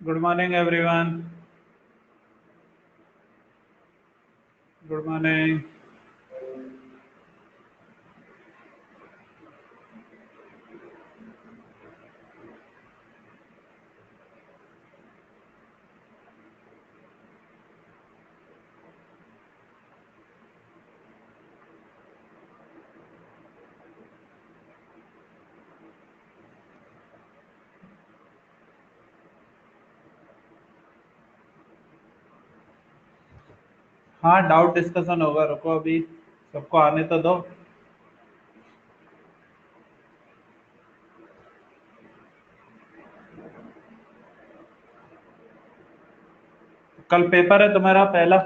Good morning everyone. Good morning. हाँ, doubt discussion होगा। रुको, अभी सबको आने तो दो। कल पेपर है तुम्हारा पहला।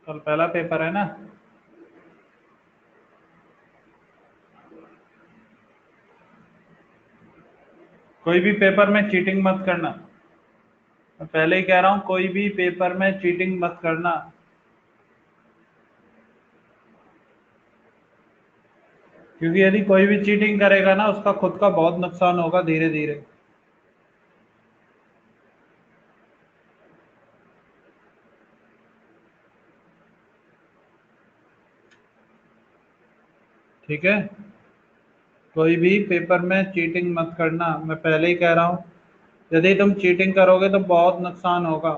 कल पहला पेपर है ना। कोई भी पेपर में चीटिंग मत करना। मैं पहले ही कह रहा हूँ, कोई भी पेपर में चीटिंग मत करना। क्योंकि यदि कोई भी चीटिंग करेगा ना, उसका खुद का बहुत नुकसान होगा धीरे धीरे। ठीक है। कोई भी पेपर में चीटिंग मत करना, मैं पहले ही कह रहा हूँ। यदि तुम चीटिंग करोगे तो बहुत नुकसान होगा।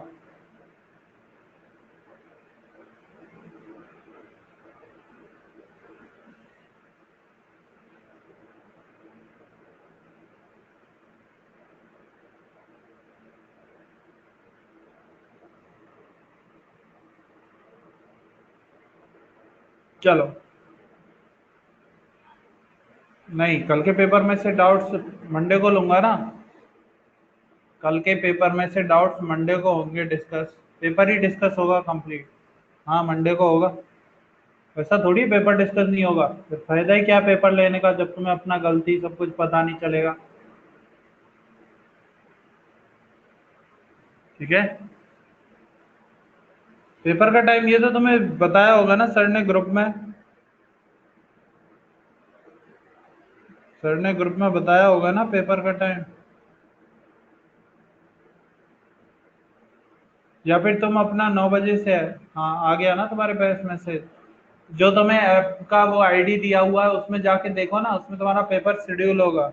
चलो। नहीं, कल के पेपर में से डाउट्स मंडे को लूंगा ना। कल के पेपर में से डाउट्स मंडे को होंगे डिस्कस। पेपर ही डिस्कस होगा कंप्लीट। हाँ, मंडे को होगा। वैसा थोड़ी पेपर डिस्कस नहीं होगा, फिर फायदा ही क्या पेपर लेने का जब तुम्हें अपना गलती सब कुछ पता नहीं चलेगा। ठीक है। पेपर का टाइम ये तो तुम्हें बताया होगा ना सर ने ग्रुप में। सर ने ग्रुप में बताया होगा ना पेपर का टाइम। या फिर तुम अपना 9 बजे से। हाँ, आ गया ना तुम्हारे पास मैसेज। जो तुम्हें ऐप का वो आईडी दिया हुआ है उसमें जाके देखो ना, उसमें तुम्हारा पेपर शेड्यूल होगा।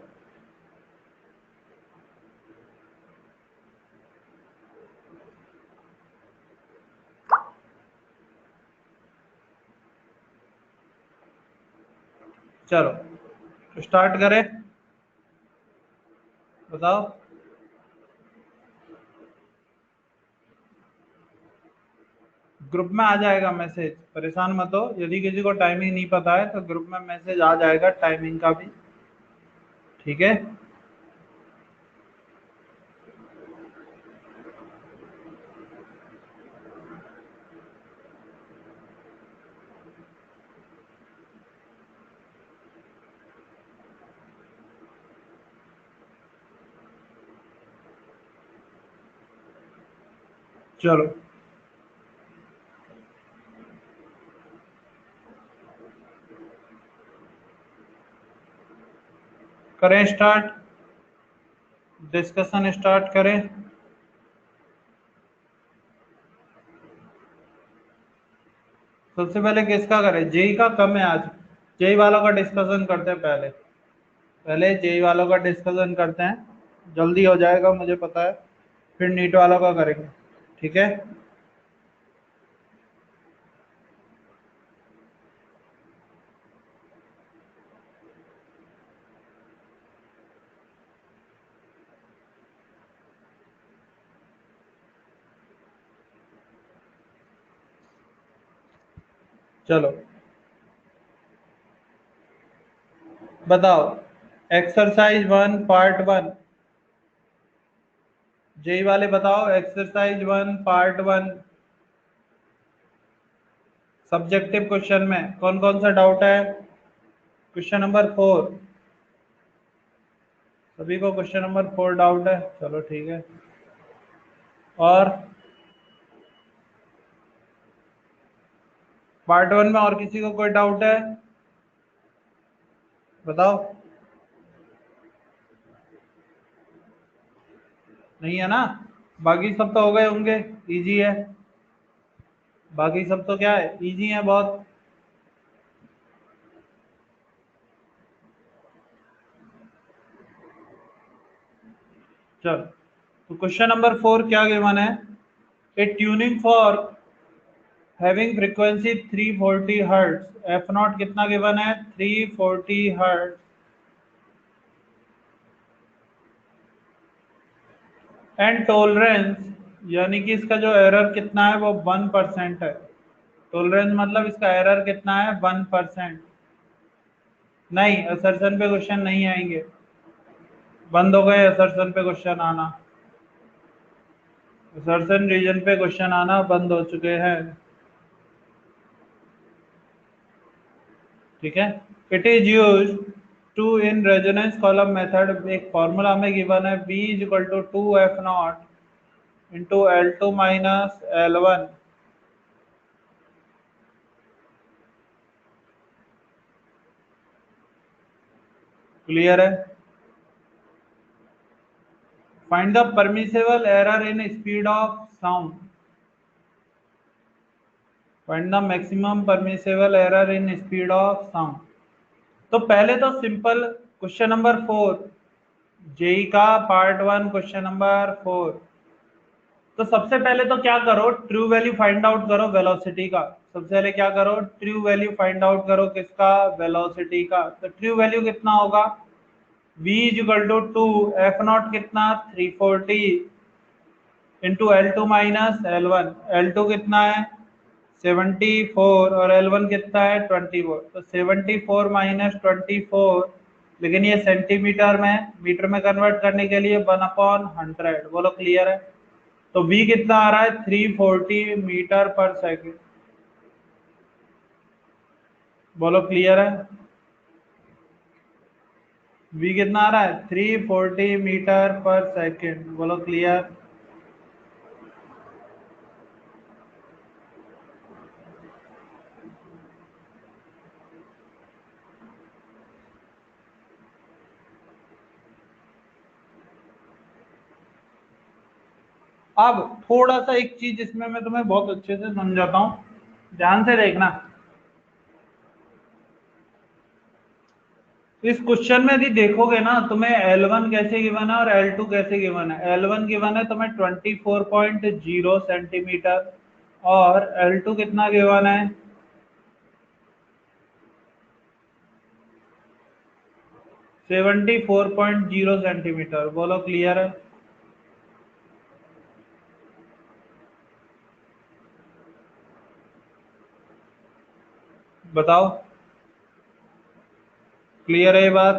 चलो स्टार्ट करें। बताओ। ग्रुप में आ जाएगा मैसेज, परेशान मत हो। यदि किसी को टाइमिंग नहीं पता है तो ग्रुप में मैसेज आ जाएगा टाइमिंग का भी। ठीक है। चलो करें स्टार्ट। डिस्कशन स्टार्ट करें। सबसे पहले किसका करें? जेई का कम है आज। जेई वालों का डिस्कशन करते हैं पहले। पहले जेई वालों का डिस्कशन करते हैं, जल्दी हो जाएगा मुझे पता है। फिर नीट वालों का करेंगे। ठीक है। चलो बताओ। Exercise 1 part 1। जेई वाले बताओ, एक्सरसाइज 1 पार्ट 1। सब्जेक्टिव क्वेश्चन में कौन कौन सा डाउट है? Question number 4। सभी को क्वेश्चन नंबर 4 डाउट है, चलो ठीक है। और पार्ट 1 में और किसी को कोई डाउट है? बताओ। नहीं है ना? बाकी सब तो हो गए होंगे, इजी है। बाकी सब तो क्या है, इजी है बहुत। चल, तो क्वेश्चन नंबर 4 क्या गिवन है? A tuning for having frequency 340 hertz, F not कितना गिवन है? 340 हर्ट्ज, एंड टॉलरेंस, यानी कि इसका जो एरर कितना है वो 1% है। टॉलरेंस मतलब इसका एरर कितना है? 1%। नहीं, असर्शन पे क्वेश्चन नहीं आएंगे, बंद हो गए असर्शन पे क्वेश्चन आना। असर्शन रीजन पे क्वेश्चन आना बंद हो चुके हैं। ठीक है। It is use to in resonance column method, एक फॉर्मूला में गिवन है, B is equal to 2f0 into L2 minus L1। Clear है? Find the permissible error in speed of sound, find the maximum permissible error in speed of sound. तो पहले तो simple question number 4, JE का part 1 question number 4। तो सबसे पहले तो क्या करो, ट्रू वैल्यू फाइंड आउट करो वेलोसिटी का। सबसे पहले क्या करो, ट्रू वैल्यू फाइंड आउट करो, किसका? वेलोसिटी का। तो ट्रू वैल्यू कितना होगा? v is equal to 2 f not कितना? 340 into L2 minus L1। L2 कितना है? 74, और L1 कितना है? 24। तो 74 माइनस 24, लेकिन ये सेंटीमीटर में, मीटर में कन्वर्ट करने के लिए 1/100। बोलो क्लियर है? तो v कितना आ रहा है? 340 मीटर पर सेकेंड। बोलो क्लियर है? v कितना आ रहा है? 340 मीटर पर सेकेंड। बोलो क्लियर? अब थोड़ा सा एक चीज इसमें मैं तुम्हें बहुत अच्छे से समझाता हूँ, ध्यान से देखना। इस क्वेश्चन में यदि देखोगे ना, तुम्हें L1 कैसे गिवन है और L2 कैसे गिवन है। L1 गिवन है तुम्हें 24.0 सेंटीमीटर, और L2 कितना गिवन है? 74.0 सेंटीमीटर। बोलो क्लियर है? बताओ, क्लियर है ये बात?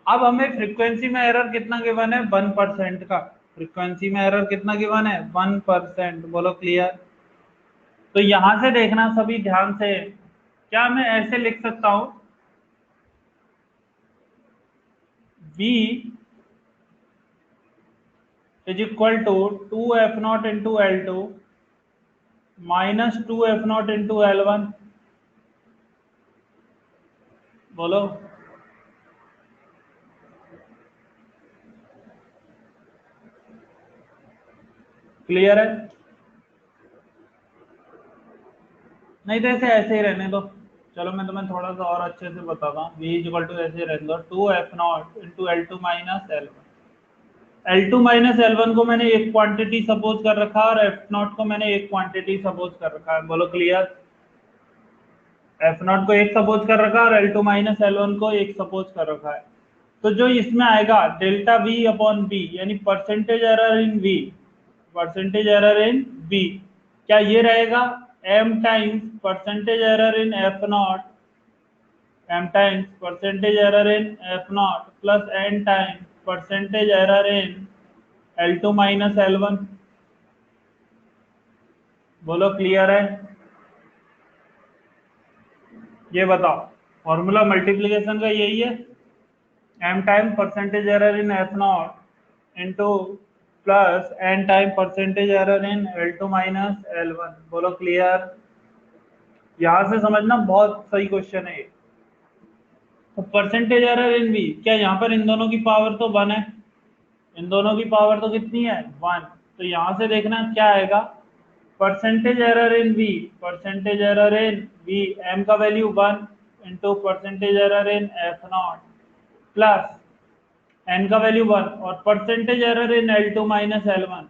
अब हमें फ्रीक्वेंसी में एरर कितना गिवन है? 1% का। फ्रीक्वेंसी में एरर कितना गिवन है? 1%। बोलो क्लियर? तो यहां से देखना सभी ध्यान से, क्या मैं ऐसे लिख सकता हूं, v is equal to 2f0 into L2 minus 2f0 into L1। बोलो क्लियर है? नहीं तो ऐसे ही रहने दो। चलो मैं तुम्हें थोड़ा सा और अच्छे से बताता हूँ। v इज इक्वल टू ऐसे रहने दो, 2f0 into L2 minus L1। L2 minus L1 को मैंने एक क्वांटिटी सपोज कर रखा है, और F0 को मैंने एक क्वांटिटी सपोज कर रखा है। बोलो क्लियर? F0 को एक सपोज कर रखा है और L2 माइनस L1 को एक सपोज कर रखा है। तो जो इसमें आएगा डेल्टा v अपॉन बी, यानी percentage error in v, percentage error in v, क्या ये रहेगा? m टाइम्स परसेंटेज एरर इन F0, m times percentage error इन F0 plus n times percentage error इन L2 माइनस L1। बोलो क्लियर है? ये बताओ, formula multiplication का यही है, m टाइम परसेंटेज एरर इन F0 into plus n time percentage error इन L2 minus L1। बोलो clear? यहां से समझना, बहुत सही क्वेश्चन है ये। तो परसेंटेज एरर इन बी, क्या यहाँ पर इन दोनों की पावर तो 1 है, इन दोनों की पावर तो कितनी है 1, तो यहां से देखना क्या आएगा, percentage error in B, percentage error in B, M का value 1 into percentage error in F not plus N का वैल्यू 1 और परसेंटेज एरर इन L2 माइनस L1।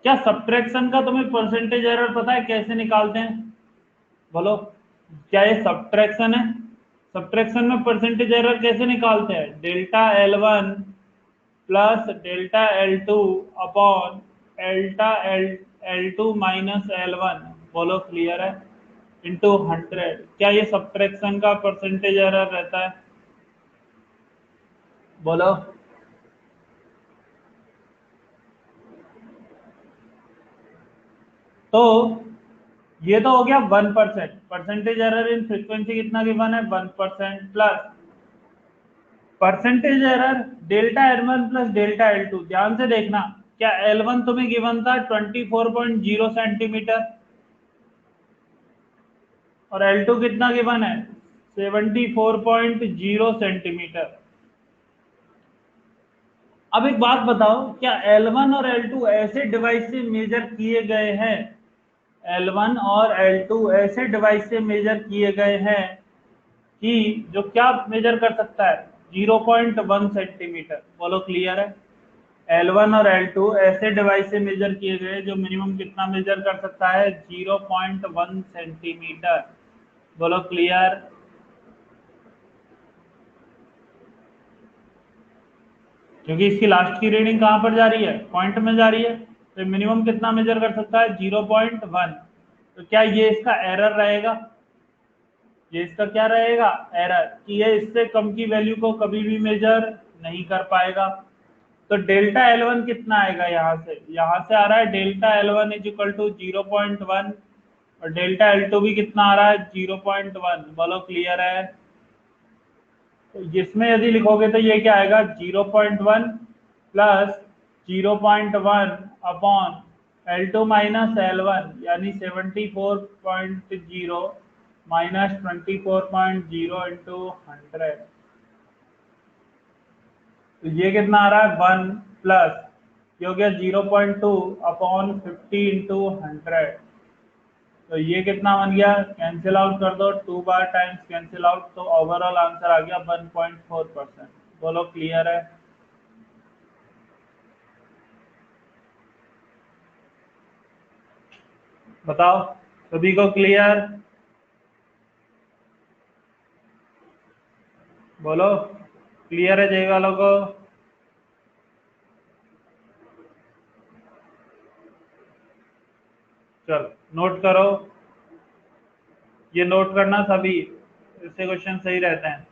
क्या सब्ट्रैक्शन का तुम्हें परसेंटेज एरर पता है कैसे निकालते हैं, बोलो। क्या ये सब्ट्रैक्शन है, सब्ट्रैक्शन में परसेंटेज एरर कैसे निकालते हैं, delta L1 plus delta L2 upon delta L2 minus L1, बोलो क्लियर है, इंटू 100। क्या ये सब्ट्रैक्शन का परसेंटेज एरर रहता है, बोलो। तो ये तो हो गया 1%, परसेंटेज एरर इन फ्रीक्वेंसी कितना गिवन है 1%, plus percentage error delta L1 plus delta L2। ध्यान से देखना, क्या L1 तुम्हें गिवन था 24.0 सेंटीमीटर और L2 कितना गिवन है 74.0 सेंटीमीटर। अब एक बात बताओ, क्या L1 और L2 ऐसे डिवाइस से मेजर किए गए हैं, L1 और L2 ऐसे डिवाइस से मेजर किए गए हैं कि जो क्या मेजर कर सकता है 0.1 सेंटीमीटर, बोलो क्लियर है। L1 और L2 ऐसे डिवाइस से मेजर किए गए जो मिनिमम कितना मेजर कर सकता है 0.1 सेंटीमीटर, बोलो क्लियर। क्योंकि इसकी लास्ट की रीडिंग कहां पर जा रही है, पॉइंट में जा रही है, तो मिनिमम कितना मेजर कर सकता है 0.1। तो क्या ये इसका एरर रहेगा, ये इसका क्या रहेगा एरर, कि ये इससे कम की वैल्यू को कभी भी मेजर नहीं कर पाएगा। तो डेल्टा L1 कितना आएगा, यहाँ से आ रहा है delta L1 is equal to 0.1 और डेल्टा L2 भी कितना आ रहा है 0.1, बोलो क्लियर है। तो जिसमें यदि लिखोगे तो ये क्या आएगा 0.1 plus 0.1 upon L2 minus L1 यानी 74.0 माइनस 24.0 इंटू 100। तो ये कितना आ रहा है 1 प्लस ये हो गया 0.2 अपॉन 50 इंटू 100। तो ये कितना बन गया, कैंसिल आउट कर दो, 2 बार टाइम्स कैंसिल आउट, तो ओवरऑल आंसर आ गया 1.4%, बोलो क्लियर है। बताओ सभी को क्लियर, बोलो क्लियर है जय वालों को। चल नोट करो, ये नोट करना सभी, इससे क्वेश्चन सही रहते हैं।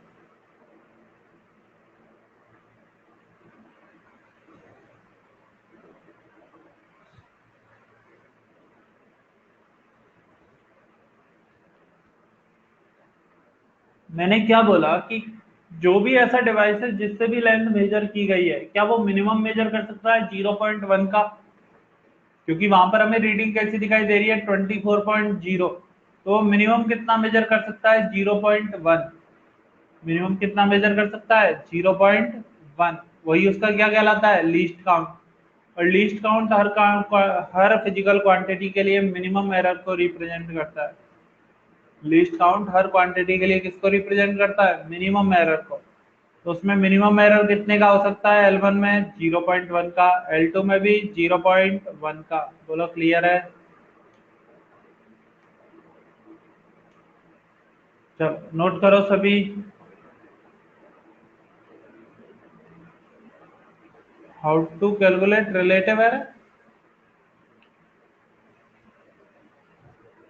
मैंने क्या बोला कि जो भी ऐसा डिवाइस है जिससे भी लेंथ मेजर की गई है, क्या वो मिनिमम मेजर कर सकता है 0.1 का, क्योंकि वहां पर हमें रीडिंग कैसी दिखाई दे रही है 24.0, तो मिनिमम कितना मेजर कर सकता है 0.1, मिनिमम कितना मेजर कर सकता है 0.1, वही उसका क्या कहलाता है लीस्ट काउंट। और लीस्ट काउंट हर फिजिकल क्वांटिटी के लिए मिनिमम एरर को रिप्रेजेंट करता है, लीस्ट काउंट हर क्वांटिटी के लिए किसको रिप्रेजेंट करता है मिनिमम एरर को। तो उसमें मिनिमम एरर कितने का हो सकता है L1 में 0.1 का, L2 में भी 0.1 का, बोलो क्लियर है। चलो नोट करो सभी, how to calculate relative error.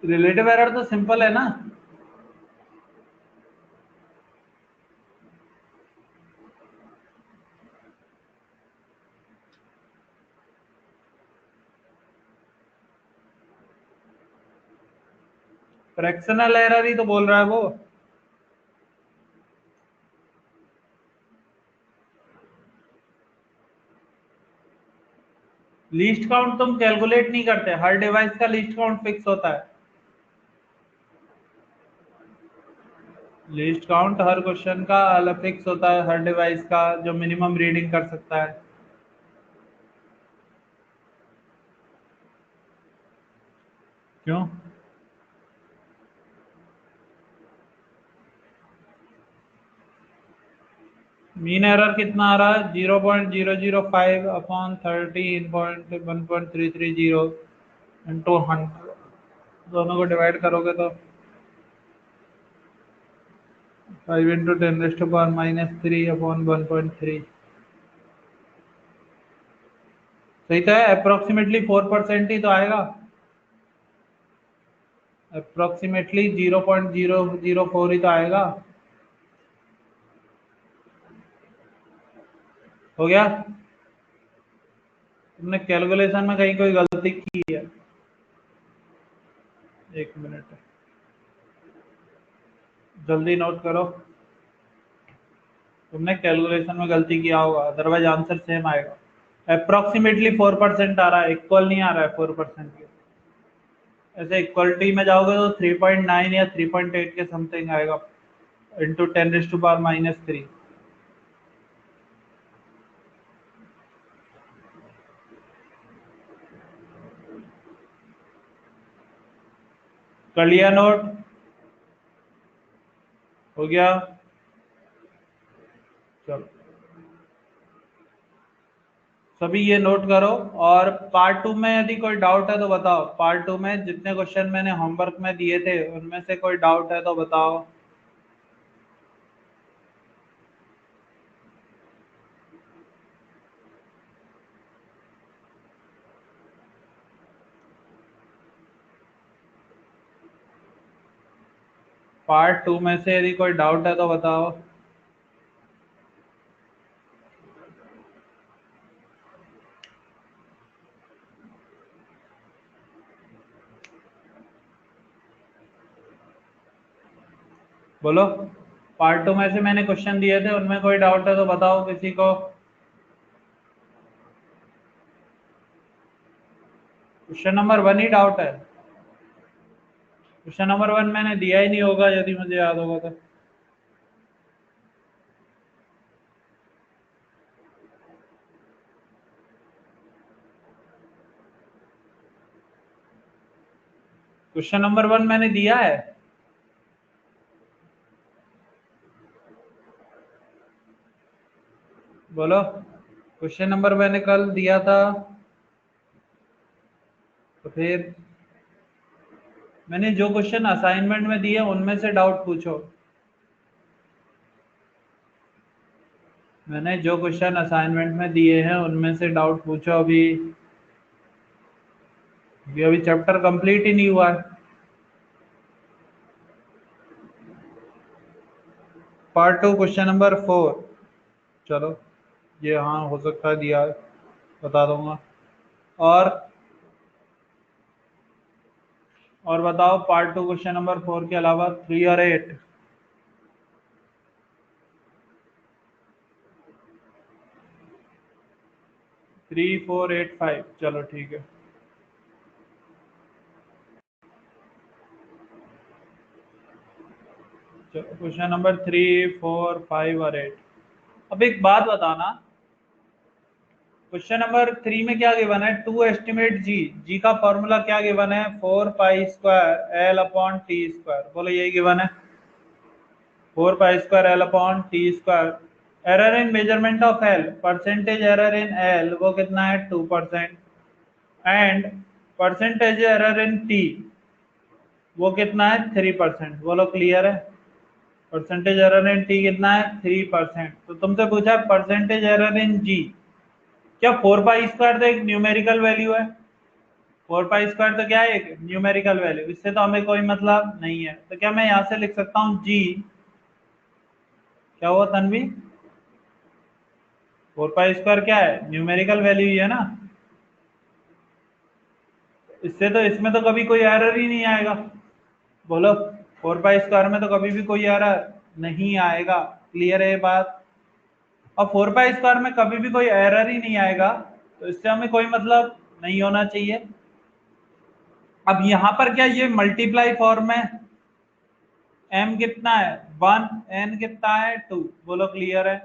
Relative error तो सिंपल है ना, फ्रैक्शनल एरर ही तो बोल रहा है वो। लीस्ट काउंट तुम कैलकुलेट नहीं करते, हर डिवाइस का लीस्ट काउंट फिक्स होता है, लीस्ट काउंट हर क्वेश्चन का अलग फिक्स होता है, हर डिवाइस का जो मिनिमम रीडिंग कर सकता है। क्यों? मीन एरर कितना आ रहा है? 0.005 अपॉन 13.1330 इंटू 100, दोनों को डिवाइड करोगे तो 5 इंटू 10⁻³ अपॉन 1.3। सही तो है, अप्रोक्सीमेटली 4% ही तो आएगा, अप्रोक्सीमेटली 0.004 ही तो आएगा। हो गया? तुमने कैलकुलेशन में कहीं कोई गलती की है? एक मिनट, जल्दी नोट करो। तुमने कैलकुलेशन में गलती किया होगा, अदरवाइज आंसर सेम आएगा। अप्रोक्सीमेटली 4% आ रहा है, इक्वल नहीं आ रहा है 4% के। ऐसे इक्वलिटी में जाओगे तो 3.9 या 3.8 के समथिंग आएगा, इंटू 10⁻³ कर लिया नोट? हो गया? चलो सभी ये नोट करो, और पार्ट 2 में यदि कोई डाउट है तो बताओ। पार्ट 2 में जितने क्वेश्चन मैंने होमवर्क में दिए थे उनमें से कोई डाउट है तो बताओ। पार्ट 2 में से यदि कोई डाउट है तो बताओ। बोलो, पार्ट 2 में से मैंने क्वेश्चन दिए थे, उनमें कोई डाउट है तो बताओ किसी को। क्वेश्चन नंबर 1 ही डाउट है? क्वेश्चन नंबर 1 मैंने दिया ही नहीं होगा, यदि मुझे याद होगा तो। क्वेश्चन नंबर 1 मैंने दिया है? बोलो, क्वेश्चन नंबर मैंने कल दिया था, तो फिर मैंने जो क्वेश्चन असाइनमेंट में दिए उनमें से डाउट पूछो। मैंने जो क्वेश्चन असाइनमेंट में दिए हैं उनमें से डाउट पूछो। अभी अभी चैप्टर कंप्लीट ही नहीं हुआ है। Part 2 question number 4। चलो, ये हाँ हो सकता है दिया है, बता दूंगा। और और बताओ, पार्ट 2 क्वेश्चन नंबर 4 के अलावा 3 और 8। 3, 4, 8, 5, चलो ठीक है। चलो क्वेश्चन नंबर 3, 4, 5 और 8। अब एक बात बताना, क्वेश्चन नंबर 3 में क्या गिवन है? टू एस्टिमेट जी। जी का फॉर्मूला क्या गिवन है? 4 पाई स्क्वायर L/T²। बोलो, यही गिवन है, 4 pi square L/T²। Error in measurement of L, percentage error in L वो कितना है? 2%। And percentage error in T वो कितना है? 3%। बोलो, क्लियर है? परसेंटेज एरर इन टी कितना है? 3%। तो तुमसे पूछा है परसेंटेज एरर इन जी। क्या 4 पाई स्क्वायर तो एक न्यूमेरिकल वैल्यू है? 4 पाई स्क्वायर तो क्या है? एक न्यूमेरिकल वैल्यू, इससे तो हमें कोई मतलब नहीं है। तो क्या मैं यहाँ से लिख सकता हूँ जी? क्या हुआ तन्वी? 4 पाई स्क्वायर क्या है? न्यूमेरिकल वैल्यू ही है ना। इससे तो इसमें तो कभी कोई एरर ही नहीं आएगा। बोलो, 4 पाई स्क्वायर में तो कभी भी कोई एरर नहीं आएगा। क्लियर है ये बात? और 4 पाई स्क्वायर में कभी भी कोई एरर ही नहीं आएगा, तो इससे हमें कोई मतलब नहीं होना चाहिए। अब यहाँ पर क्या ये मल्टीप्लाई फॉर्म है? एम कितना है 1, एन कितना है 2, बोलो क्लियर है।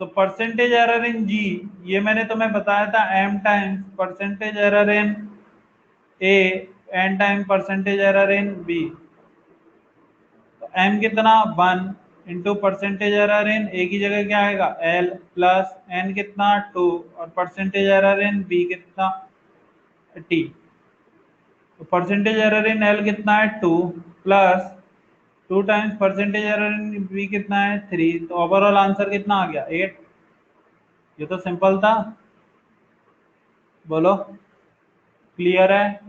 तो परसेंटेज एरर इन जी, ये मैंने तुम्हें बताया था M times percentage error in A N time percentage error in B. तो एम कितना 1 into percentage error in A की जगह क्या आएगा एल, प्लस एन कितना 2 और परसेंटेज एरर इन बी कितना टी। तो परसेंटेज एरर इन एल कितना है 2, plus 2 times percentage error in B कितना है 3, तो ओवरऑल आंसर कितना आ गया 8। ये तो सिंपल था, बोलो क्लियर है।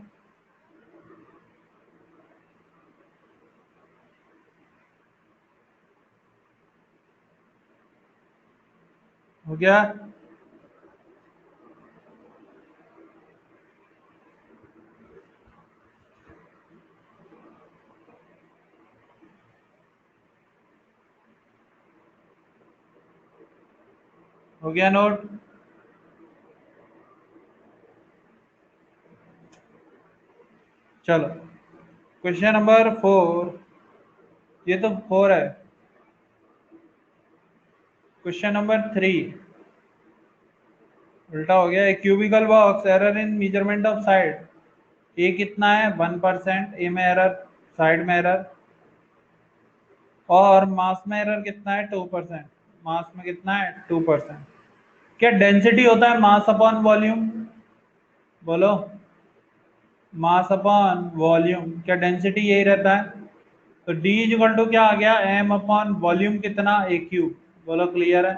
हो गया। हो गया नोट। चलो क्वेश्चन नंबर 4, ये तो 4 है। क्वेश्चन नंबर 3 उल्टा हो गया। A cubical box error in measurement of side, A कितना है 1%, ए में एरर साइड में एरर, और मास में एरर कितना है 2%, मास में कितना है 2%। क्या डेंसिटी होता है मास अपॉन वॉल्यूम, बोलो मास अपॉन वॉल्यूम, क्या डेंसिटी यही रहता है। तो D इक्वल टू क्या आ गया m अपॉन वॉल्यूम कितना ए क्यूब, बोलो क्लियर है।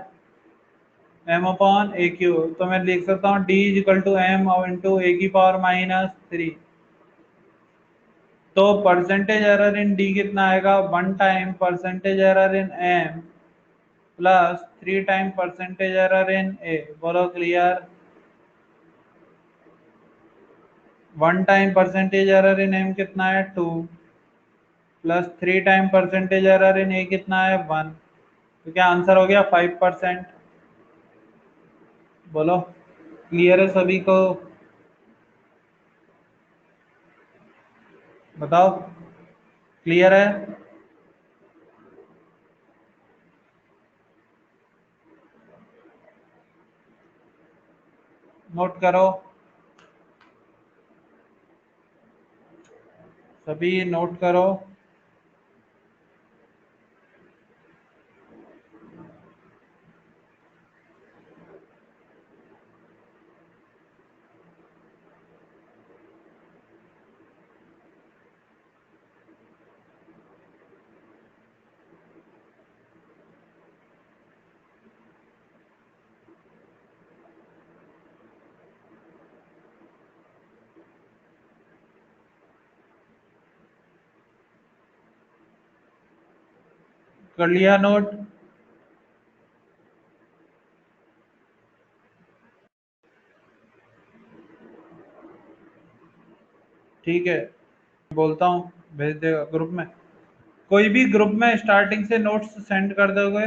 m अपॉन ए क्यूब, तो मैं लिख सकता हूँ D इक्वल टू m और इंटू ए की पावर -3। तो परसेंटेज एरर इन D कितना आएगा 1 time percentage error in m plus 3 time percentage error in a, बोलो क्लियर। 1 टाइम परसेंटेज एरर इन m कितना है 2, plus 3 time percentage error in a कितना है 1, तो क्या आंसर हो गया 5%, बोलो क्लियर है सभी को। बताओ क्लियर है। नोट करो, सभी नोट करो। कर लिया नोट। ठीक है, बोलता हूँ, भेज देगा ग्रुप में। कोई भी ग्रुप में स्टार्टिंग से नोट्स सेंड कर दोगे।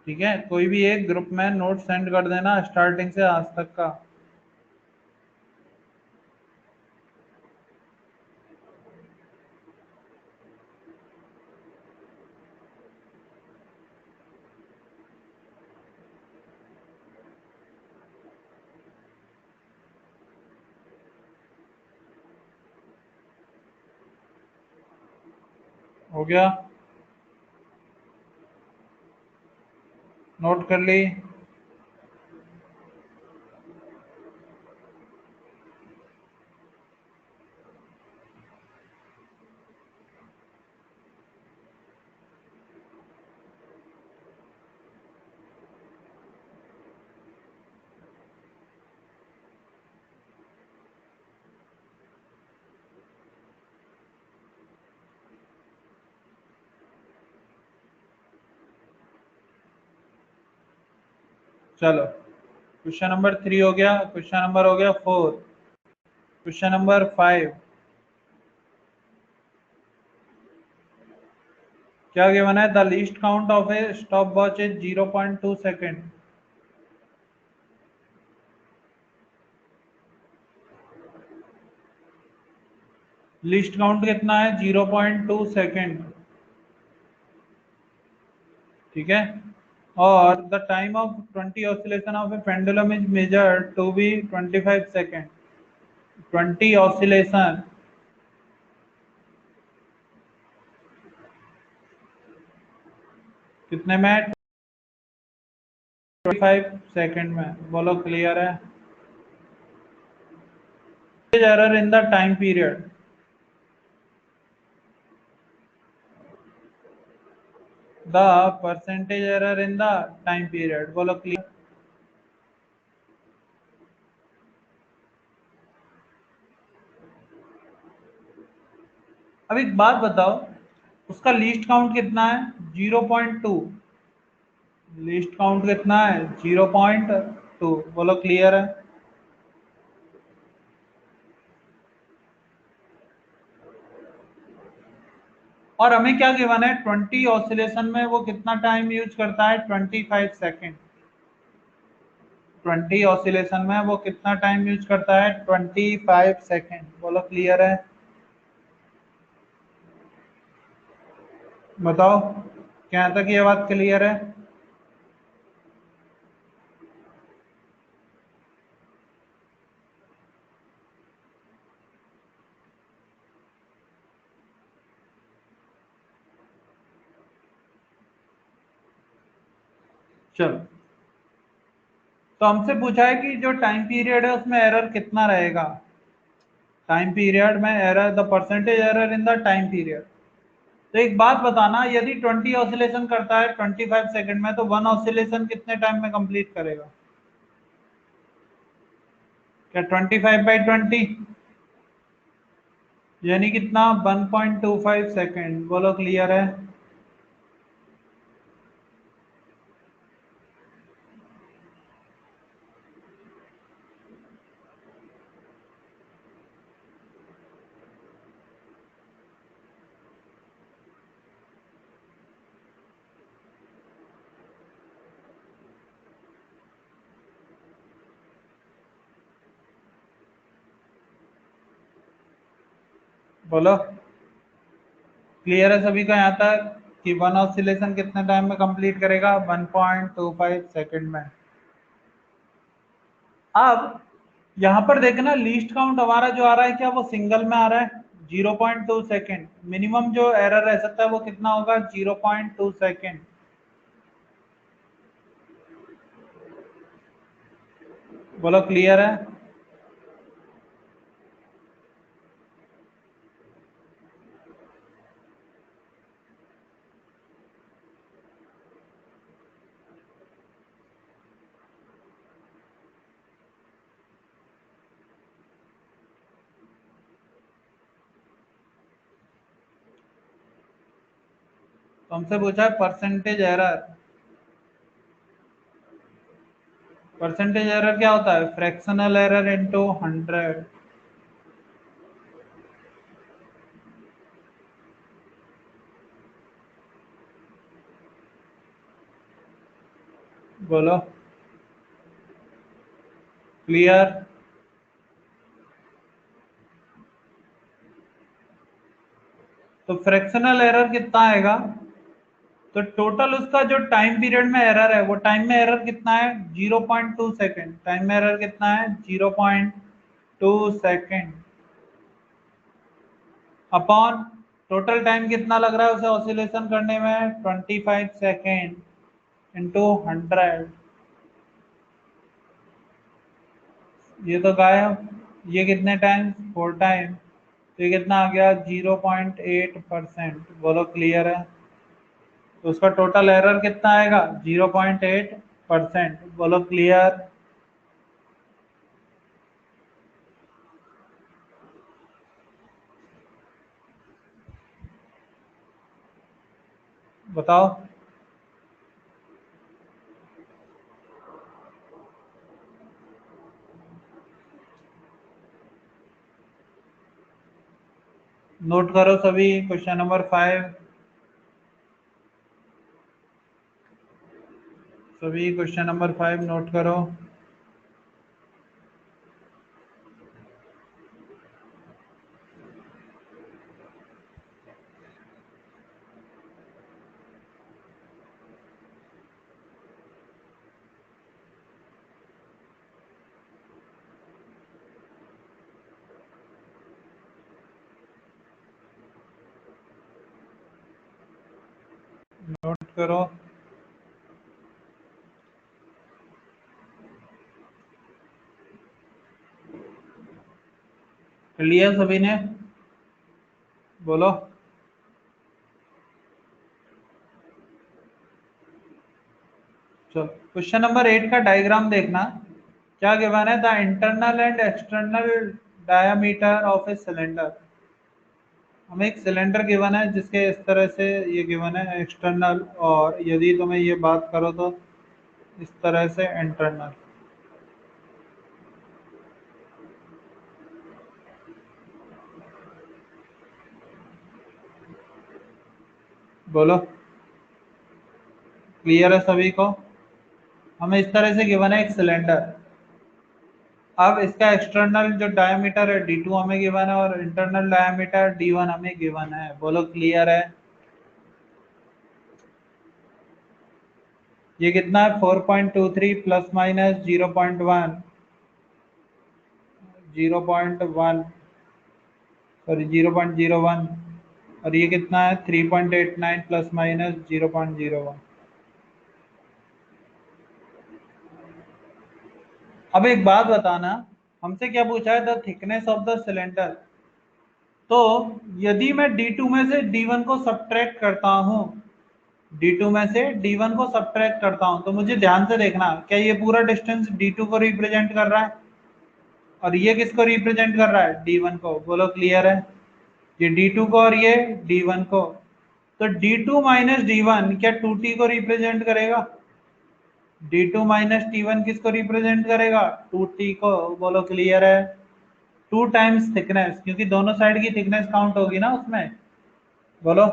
ठीक है, कोई भी एक ग्रुप में नोट सेंड कर देना स्टार्टिंग से आज तक का। हो गया, नोट कर ली। चलो क्वेश्चन नंबर 3 हो गया, क्वेश्चन नंबर हो गया 4। क्वेश्चन नंबर 5 क्या गिवन है, the least count of a stop watch is 0.2 second. Least count कितना है? 0.2 सेकेंड, ठीक है। और the time of 20 oscillation of a pendulum is measured to be 25 second. 20 oscillation कितने में? 25 सेकेंड में। बोलो क्लियर है? Error in the time period, the percentage error in the time period. बोलो क्लियर? अब एक बात बताओ, उसका लीस्ट काउंट कितना है? 0.2। लीस्ट काउंट कितना है? 0.2। बोलो क्लियर है? और हमें क्या गिवन है? 20 ऑसिलेशन में वो कितना टाइम यूज करता है? 25 सेकेंड। 20 ऑसिलेशन में वो कितना टाइम यूज करता है? 25 सेकेंड। बोलो क्लियर है? बताओ, क्या तक ये बात क्लियर है? चलो, तो हमसे पूछा है कि जो टाइम पीरियड है उसमें एरर कितना रहेगा। टाइम पीरियड में error, the percentage error in the time period. तो एक बात बताना, यदि 20 ऑसिलेशन करता है 25 सेकंड में, तो वन ऑसिलेशन कितने टाइम में कंप्लीट करेगा? क्या 25/20? यानी कितना? 1.25 सेकंड। बोलो क्लियर है? बोलो क्लियर है सभी का यहाँ तक कि वन ऑसिलेशन कितने टाइम में कंप्लीट करेगा? 1.25 सेकंड में। अब यहाँ पर देखना, लीस्ट काउंट हमारा जो आ रहा है, क्या वो सिंगल में आ रहा है? 0.2 सेकेंड। मिनिमम जो एरर रह सकता है वो कितना होगा? 0.2 सेकेंड। बोलो क्लियर है? तो हमसे पूछा है परसेंटेज एरर। परसेंटेज एरर क्या होता है? Fractional error into 100। बोलो क्लियर? तो फ्रैक्शनल एरर कितना आएगा? तो टोटल उसका जो टाइम पीरियड में एरर है, वो टाइम में एरर कितना है? 0.2 सेकेंड। टाइम में एरर कितना है? 0.2 सेकेंड अपॉन टोटल टाइम कितना लग रहा है उसे ऑसिलेशन करने में? 25 सेकेंड इंटू 100। ये तो गायब। ये कितने टाइम? 4 टाइम। तो ये कितना आ गया? 0.8%। बोलो क्लियर है? तो उसका टोटल एरर कितना आएगा? 0.8%। बोलो क्लियर? बताओ। नोट करो सभी, क्वेश्चन नंबर 5। सभी क्वेश्चन नंबर 5 नोट करो। नोट करो। लिया सभी ने? बोलो। चलो क्वेश्चन नंबर 8 का डायग्राम देखना। क्या गिवन है? The internal and external diameter of a cylinder. हमें एक सिलेंडर गिवन है जिसके इस तरह से ये गिवन है एक्सटर्नल, और यदि तुम्हें ये बात करो तो इस तरह से इंटरनल। बोलो, क्लियर है सभी को? हमें इस तरह से गिवन है एक सिलेंडर। अब इसका एक्सटर्नल जो डायमीटर है D2 हमें गिवन है, और इंटरनल डायमीटर D1 हमें गिवन है। बोलो, क्लियर है? ये कितना है? 4.23 प्लस माइनस 0.1, 0.1, सॉरी 0.01, और ये कितना है? 3.89 प्लस माइनस 0.01। अब एक बात बताना, हमसे क्या पूछा है? The thickness of the cylinder. तो यदि मैं D2 में से D1 को सब्ट्रैक्ट करता हूं, D2 में से D1 को सब्ट्रैक्ट करता हूं, तो मुझे ध्यान से देखना, क्या ये पूरा डिस्टेंस D2 को रिप्रेजेंट कर रहा है? और ये किसको रिप्रेजेंट कर रहा है? D1 को। बोलो, क्लियर है? ये D2 को और ये D1 को। तो D2 माइनस D1 क्या 2T को रिप्रेजेंट करेगा? D2 माइनस T1 किसको रिप्रेजेंट करेगा? 2T को। बोलो, क्लियर है? 2 टाइम्स थिकनेस, क्योंकि दोनों साइड की थिकनेस काउंट होगी ना उसमें। बोलो,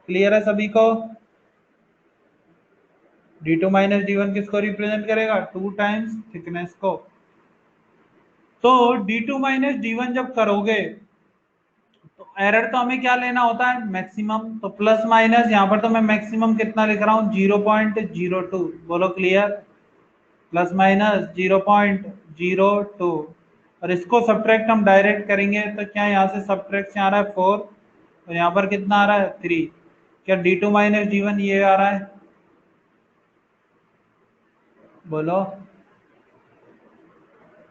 क्लियर है सभी को? D2 माइनस D1 किसको रिप्रेजेंट करेगा? 2 टाइम्स थिकनेस को। तो D2 माइनस D1 जब करोगे तो एरर तो हमें क्या लेना होता है? मैक्सिमम। तो प्लस माइनस, यहाँ पर तो मैं मैक्सिमम कितना लिख रहा हूँ? 0.02। बोलो, क्लियर? Plus minus 0.02। और इसको सब्ट्रैक्ट हम डायरेक्ट करेंगे तो क्या यहाँ से सब्ट्रैक्ट से आ रहा है 4, और यहाँ पर कितना आ रहा है? 3। क्या D2 माइनस D1 ये आ रहा है? बोलो,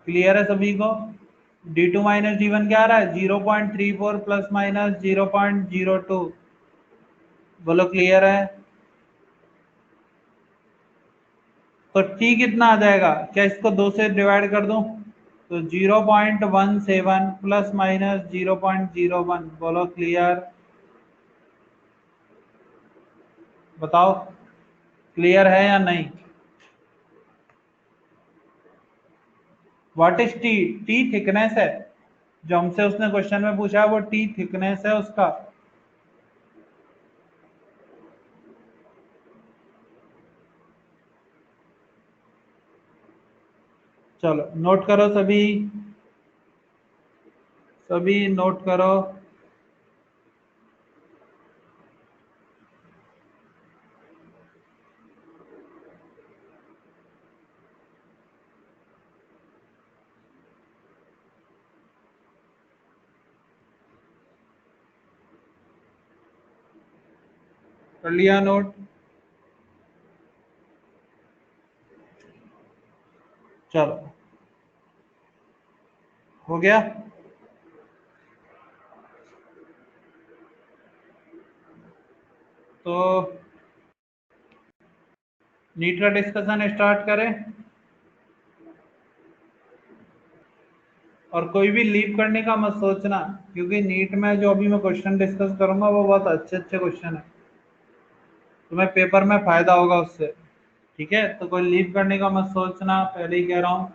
क्लियर है सभी को? D2 माइनस D1 क्या आ रहा है? 0.34 प्लस माइनस 0.02। बोलो, क्लियर है? तो T कितना आ जाएगा? क्या इसको 2 से डिवाइड कर दूं? तो 0.17 प्लस माइनस 0.01। बोलो, क्लियर? बताओ, क्लियर है या नहीं? What is T? T thickness है। जो हमसे उसने क्वेश्चन में पूछा है वो टी थिकनेस है उसका। चलो नोट करो सभी, सभी नोट करो। कर लिया नोट? चलो, हो गया? तो नीट का डिस्कशन स्टार्ट करें। और कोई भी लीव करने का मत सोचना, क्योंकि नीट में जो अभी मैं क्वेश्चन डिस्कस करूंगा वो बहुत अच्छे अच्छे क्वेश्चन है। तुम्हें पेपर में फायदा होगा उससे। ठीक है, तो कोई लीव करने का मत सोचना, पहले ही कह रहा हूँ।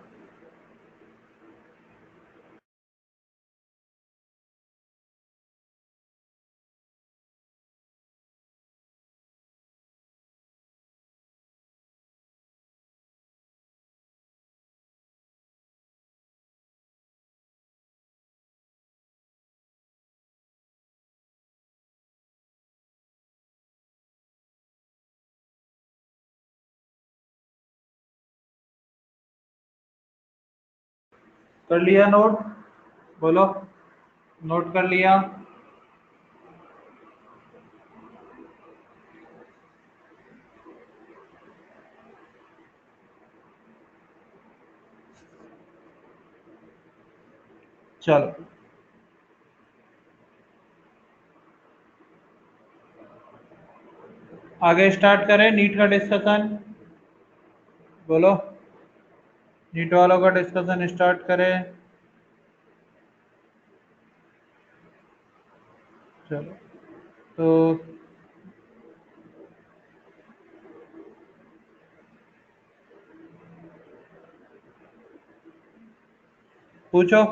कर लिया नोट? बोलो, नोट कर लिया? चलो आगे स्टार्ट करें नीट का डिस्कशन। बोलो, नीट वालों का डिस्कशन स्टार्ट करें। चलो तो पूछो।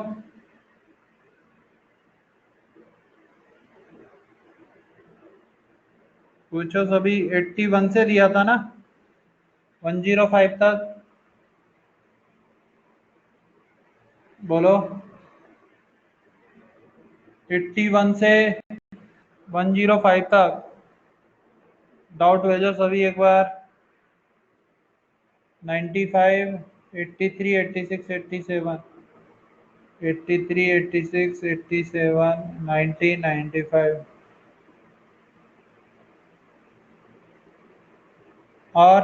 पूछो सभी। 81 से दिया था ना 105 तक। बोलो। 81 से 105 तक डाउट भेजो सभी एक बार। 95, 83, 86, 87, 83, 86, 87, 90, 95 और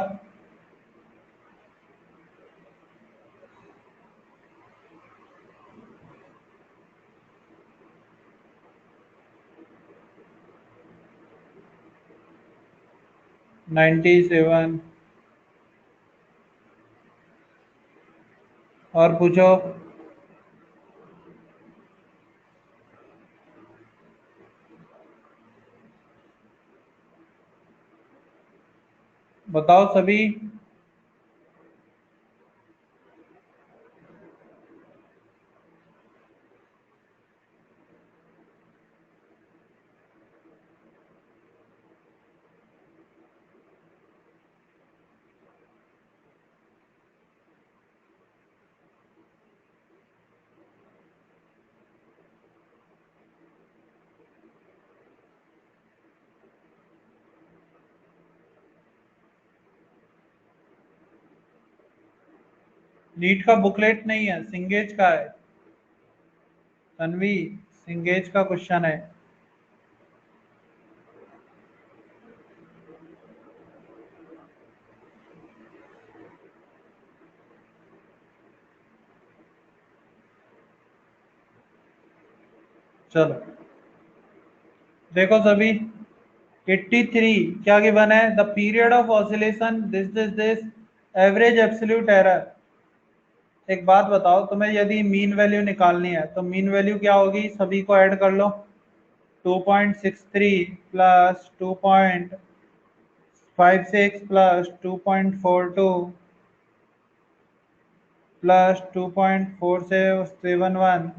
97 और पूछो। बताओ सभी। नीट का बुकलेट नहीं है, सिंगेज का है। तन्वी, सिंगेज का क्वेश्चन है। चलो देखो सभी। 83 क्या गिवन है? The period of oscillation this average absolute error. एक बात बताओ, तुम्हें यदि मीन वैल्यू निकालनी है तो मीन वैल्यू क्या होगी? सभी को ऐड कर लो। 2.63 plus 2.56 plus 2.42 plus 2.471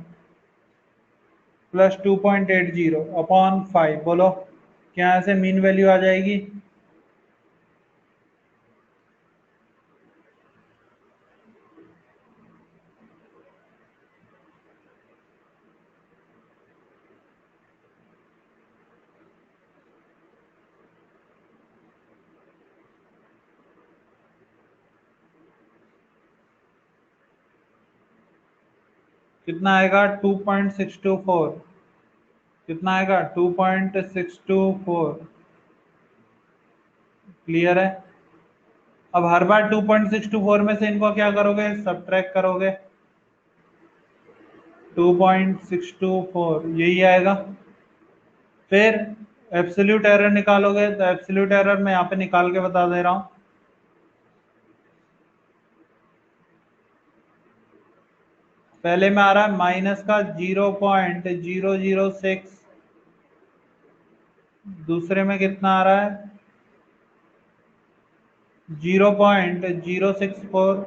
plus 2.80 upon 5। बोलो क्या यहाँ से मीन वैल्यू आ जाएगी? कितना आएगा? 2.624। कितना आएगा? 2.624। क्लियर है? अब हर बार 2.624 में से इनको क्या करोगे? सब्ट्रैक्ट करोगे। 2.624 यही आएगा। फिर एब्सोल्यूट एरर निकालोगे तो एब्सोल्यूट एरर मैं यहाँ पे निकाल के बता दे रहा हूँ। पहले में आ रहा है माइनस का 0.006। दूसरे में कितना आ रहा है? 0.064।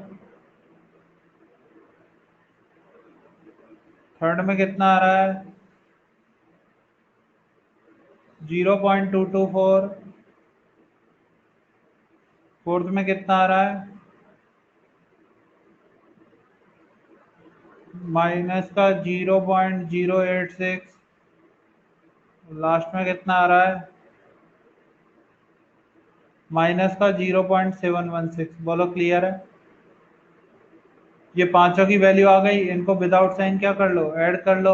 थर्ड में कितना आ रहा है? 0.224। फोर्थ में कितना आ रहा है? माइनस का 0.086। लास्ट में कितना आ रहा है? माइनस का 0.716। बोलो क्लियर है? ये पांचों की वैल्यू आ गई। इनको विदाउट साइन क्या कर लो? ऐड कर लो।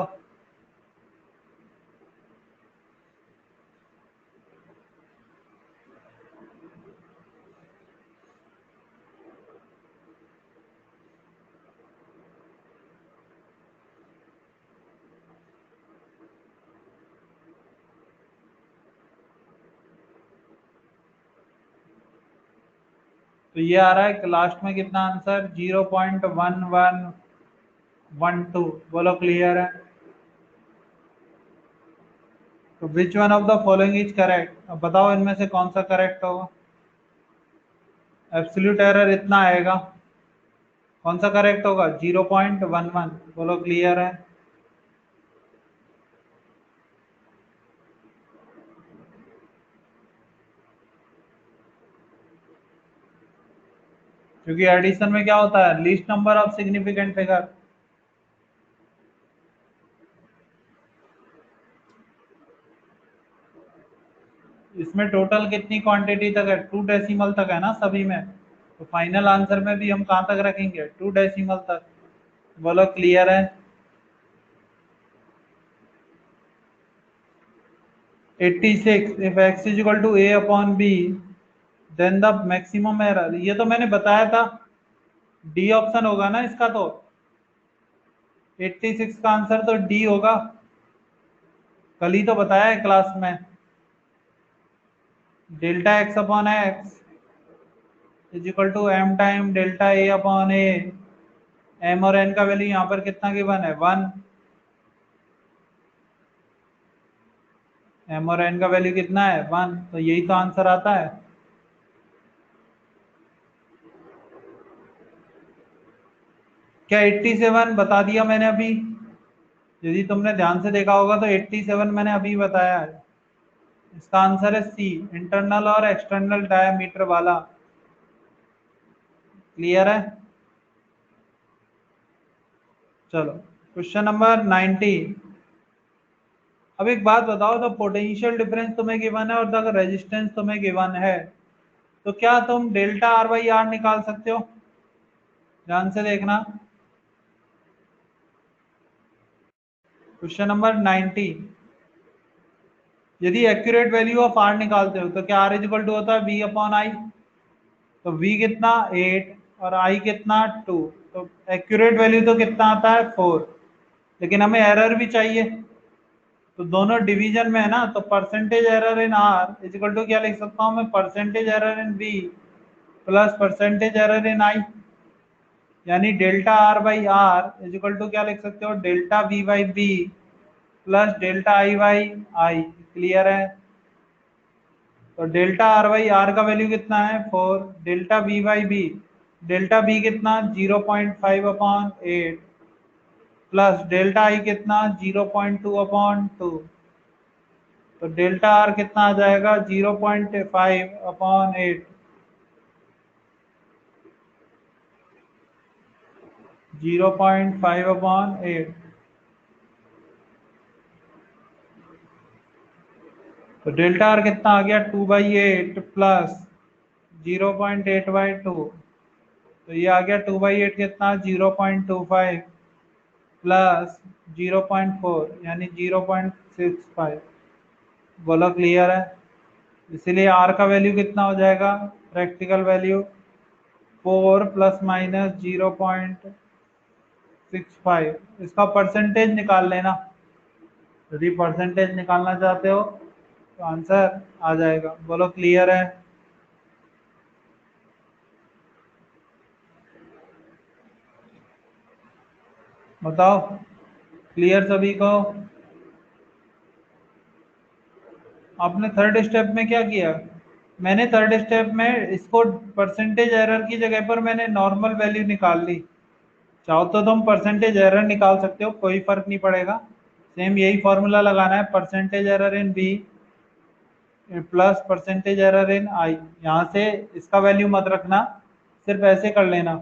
तो ये आ रहा है लास्ट में कितना आंसर 0.1112। बोलो क्लियर है? तो which one of the following is correct, अब बताओ इनमें से कौन सा करेक्ट होगा। एब्सोल्यूट एरर इतना आएगा, कौन सा करेक्ट होगा 0.11। बोलो क्लियर है? क्योंकि एडिशन में क्या होता है, least number of significant figure. इसमें टोटल कितनी क्वांटिटी तक है, 2 डेसिमल तक है ना सभी में, तो फाइनल आंसर में भी हम कहाँ तक रखेंगे, 2 डेसिमल तक। बोलो क्लियर है? 86 if x is equal to a upon b then the maximum error, ये तो मैंने बताया था, डी ऑप्शन होगा ना इसका। तो 86 का आंसर तो डी होगा, कल ही तो बताया है क्लास में। Delta x upon x is equal to M time delta A upon A. M और एन का वैल्यू यहाँ पर कितना गिवन है, 1। एम और एन का वैल्यू कितना है, 1, तो यही तो आंसर आता है। क्या 87 बता दिया मैंने अभी? यदि तुमने ध्यान से देखा होगा तो 87 मैंने अभी बताया है। इसका आंसर है सी, इंटरनल और एक्सटर्नल डायमीटर वाला। क्लियर है? चलो क्वेश्चन नंबर 90। अब एक बात बताओ, द पोटेंशियल डिफरेंस तुम्हें गिवन है और द रेजिस्टेंस तुम्हें गिवन है, तो क्या तुम डेल्टा आर बाई आर निकाल सकते हो? ध्यान से देखना। क्वेश्चन नंबर 90, यदि एक्यूरेट वैल्यू ऑफ आर निकालते हो तो क्या आर इज इक्वल टू होता है वी अपॉन आई। तो v कितना 8 और i कितना 2, तो एक्यूरेट वैल्यू तो कितना आता है 4, लेकिन हमें एरर भी चाहिए, तो दोनों डिवीजन में है ना, तो percentage error in R is equal to क्या लिख सकता हूँ मैं, percentage error in v plus percentage error in i, यानी delta R by R is equal to क्या लिख सकते हो, delta v by B plus delta I by I. Clear है? तो डेल्टा आर बाई आर का वैल्यू कितना है 4, delta V by B, delta B कितना 0.5 अपॉन 8 प्लस डेल्टा आई कितना 0.2 अपॉन 2, तो डेल्टा आर कितना आ जाएगा 0.5 अपॉन 8, 0.5 अपॉन 8। तो डेल्टा आर कितना आ गया 2/8 प्लस 0.8/2, तो ये आ गया 2/8 कितना 0.25 प्लस 0.4 यानी 0.65। बोलो क्लियर है? इसीलिए आर का वैल्यू कितना हो जाएगा, प्रैक्टिकल वैल्यू 4 प्लस माइनस 0.65। इसका परसेंटेज निकाल लेना, यदि परसेंटेज निकालना चाहते हो तो आंसर आ जाएगा। बोलो क्लियर है? बताओ क्लियर सभी को? आपने थर्ड स्टेप में क्या किया, मैंने थर्ड स्टेप में इसको परसेंटेज एरर की जगह पर मैंने नॉर्मल वैल्यू निकाल ली। चाहो तो तुम परसेंटेज एरर निकाल सकते हो, कोई फर्क नहीं पड़ेगा, सेम यही फॉर्मूला लगाना है, percentage error in B plus percentage error in I. यहाँ से इसका वैल्यू मत रखना, सिर्फ ऐसे कर लेना,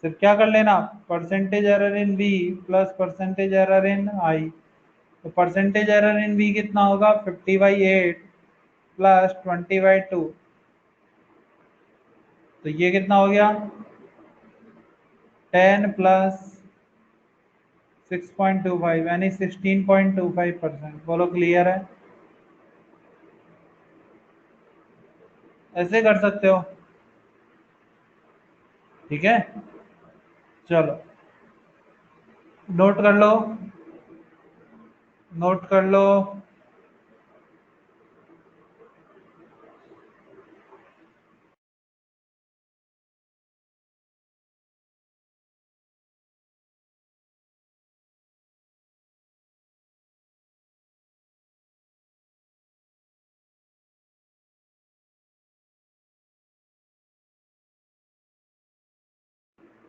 सिर्फ क्या कर लेना, percentage error in B plus percentage error in I. तो परसेंटेज एरर इन बी कितना होगा 50/8 प्लस 20/2, तो ये कितना हो गया 10 प्लस 6.25 यानी 16.25%। बोलो क्लियर है? ऐसे कर सकते हो, ठीक है? चलो नोट कर लो, नोट कर लो।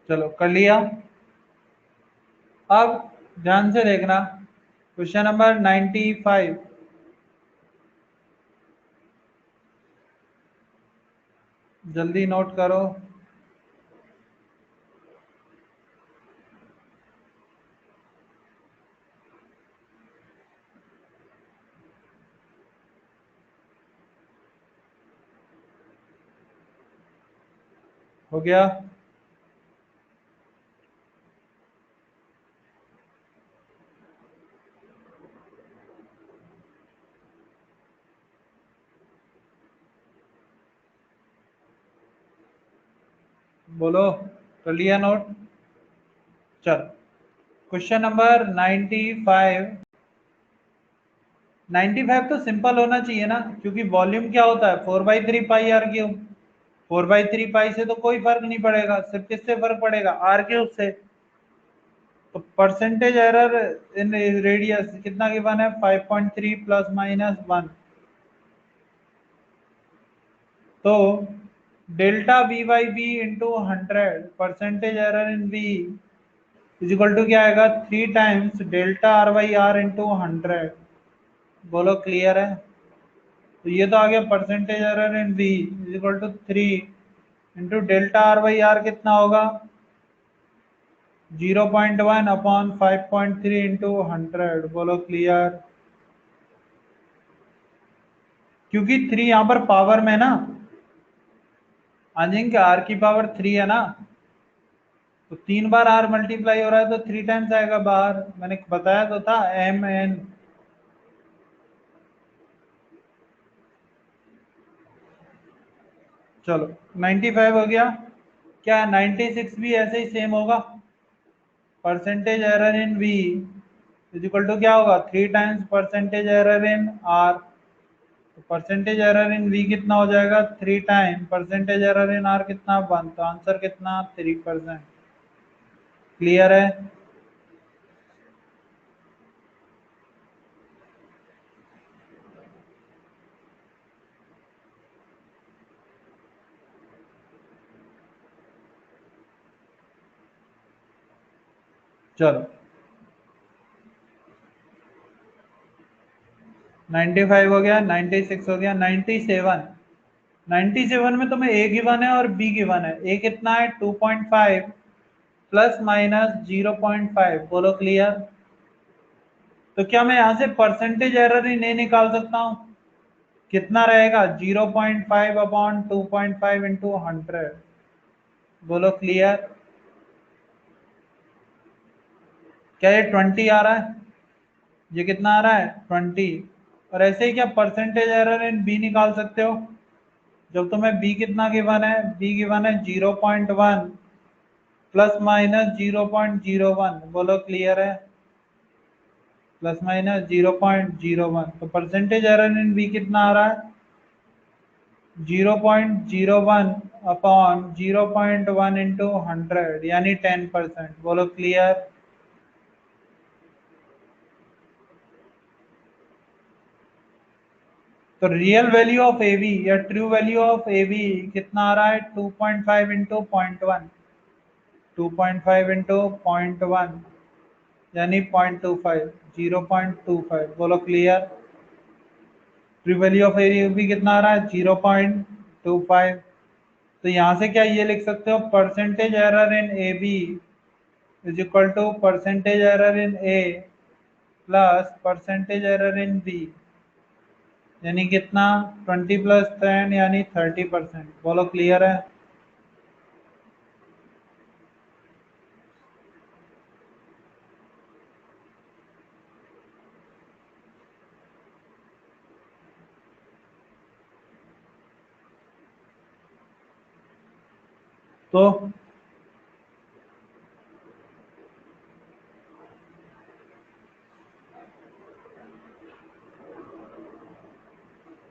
चलो कर लिया। अब ध्यान से देखना, क्वेश्चन नंबर 95, जल्दी नोट करो। हो गया? बोलो, कर लिया नोट? चल, क्वेश्चन नंबर 95। 95 तो सिंपल होना चाहिए ना, क्योंकि वॉल्यूम क्या होता है, 4/3 पाई r क्यूब। 4/3 पाई से तो कोई फर्क नहीं पड़ेगा, सिर्फ किससे फर्क पड़ेगा, r क्यूब से। तो परसेंटेज एरर इन रेडियस कितना गिवन है, 5.3 ±1। तो delta v/b into 100 percentage error in v is equal to क्या आएगा, 3 टाइम्स डेल्टा r/r इंटू 100। बोलो क्लियर है? तो ये तो आ गया percentage error in v is equal to 3 into delta r/r कितना होगा, 0.1 अपॉन 5.3 इंटू 100। बोलो क्लियर? क्योंकि 3 यहाँ पर पावर में ना आ जाएंगे, आर की पावर 3 है ना, तो 3 बार आर मल्टीप्लाई हो रहा है तो 3 टाइम्स आएगा बाहर, मैंने बताया तो था mn। चलो 95 हो गया। क्या 96 भी ऐसे ही सेम होगा? Percentage error in v is equal to क्या होगा, 3 times percentage error in r। तो परसेंटेज एरर इन v कितना हो जाएगा, 3 time percentage error in r कितना, 1। तो आंसर कितना, 3%। क्लियर है? चलो 95 हो गया, 96 हो गया, 97। 97 में तुम्हें ए गिवन है और बी गिवन है। ए कितना है, 2.5 प्लस माइनस 0.5। बोलो क्लियर? तो क्या मैं यहाँ से परसेंटेज एरर ही नहीं निकाल सकता हूँ? कितना रहेगा, 0.5 अपॉन 2.5 इंटू 100। बोलो क्लियर? क्या ये 20 आ रहा है? ये कितना आ रहा है, 20। और ऐसे ही क्या परसेंटेज एरर इन बी निकाल सकते हो? जब तुम्हें बी कितना गिवन है, बी गिवन है 0.1 प्लस माइनस 0.01। बोलो क्लियर है? प्लस माइनस 0.01, तो परसेंटेज एरर इन बी कितना आ रहा है, 0.01 अपॉन 0.1 इंटू 100, यानी 10%। बोलो क्लियर? तो real value of A B या true value of A B कितना आ रहा है, 2.5 इंटू 0.1। 2.5 इंटू 0.1 यानी 0.25, 0.25। बोलो clear? True value of A B कितना आ रहा है, 0.25। तो यहाँ से क्या ये लिख सकते हो, percentage error in A B is equal to percentage error in A plus percentage error in B, यानी कितना, 20 प्लस 10 यानी 30%। बोलो क्लियर है? तो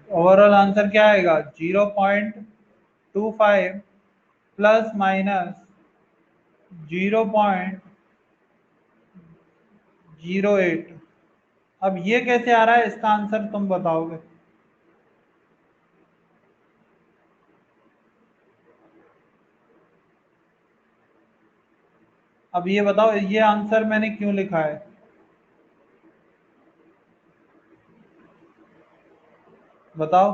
ओवरऑल आंसर क्या आएगा, 0.25 प्लस माइनस 0.08। अब ये कैसे आ रहा है, इसका आंसर तुम बताओगे? अब ये बताओ ये आंसर मैंने क्यों लिखा है? बताओ।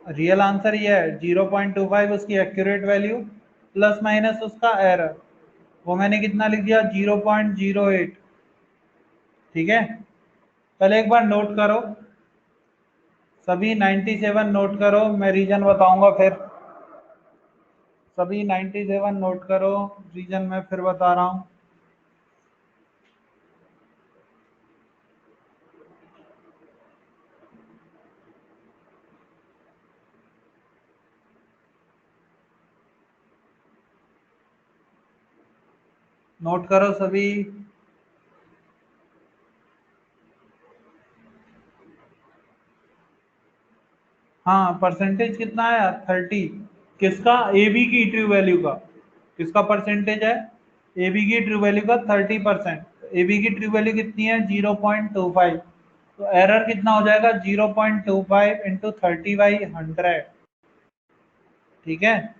रियल आंसर ये है 0.25 उसकी एक्यूरेट वैल्यू प्लस माइनस उसका एरर, वो मैंने कितना लिख दिया 0.08। ठीक है, पहले एक बार नोट करो, सभी 97 नोट करो, मैं रीजन बताऊंगा फिर। सभी 97 नोट करो, रीजन मैं फिर बता रहा हूँ। नोट करो सभी। हाँ, परसेंटेज कितना आया 30। किसका? ए बी की ट्रू वैल्यू का। किसका परसेंटेज है? ए बी की ट्रू वैल्यू का 30%। ए बी की ट्रू वैल्यू कितनी है 0.25, तो एरर कितना हो जाएगा 0.25 इंटू 30/100। ठीक है,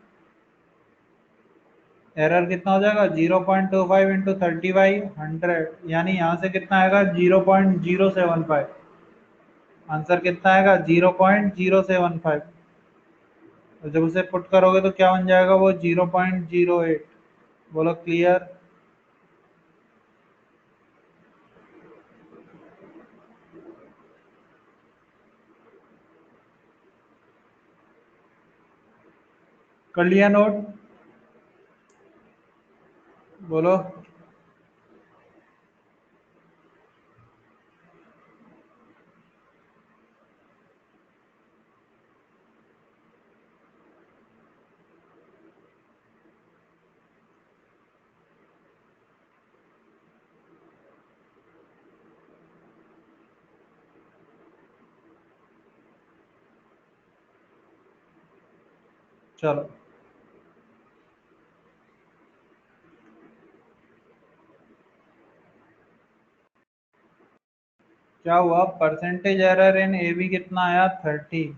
एरर कितना हो जाएगा 0.25 इंटू 30/100, यानी यहाँ से कितना आएगा 0.075। आंसर कितना आएगा 0.075। तो जब उसे पुट करोगे तो क्या बन जाएगा वो 0.08। बोलो क्लियर? कर लिया नोट? बोलो। चलो, क्या हुआ? Percentage error in A B कितना आया 30।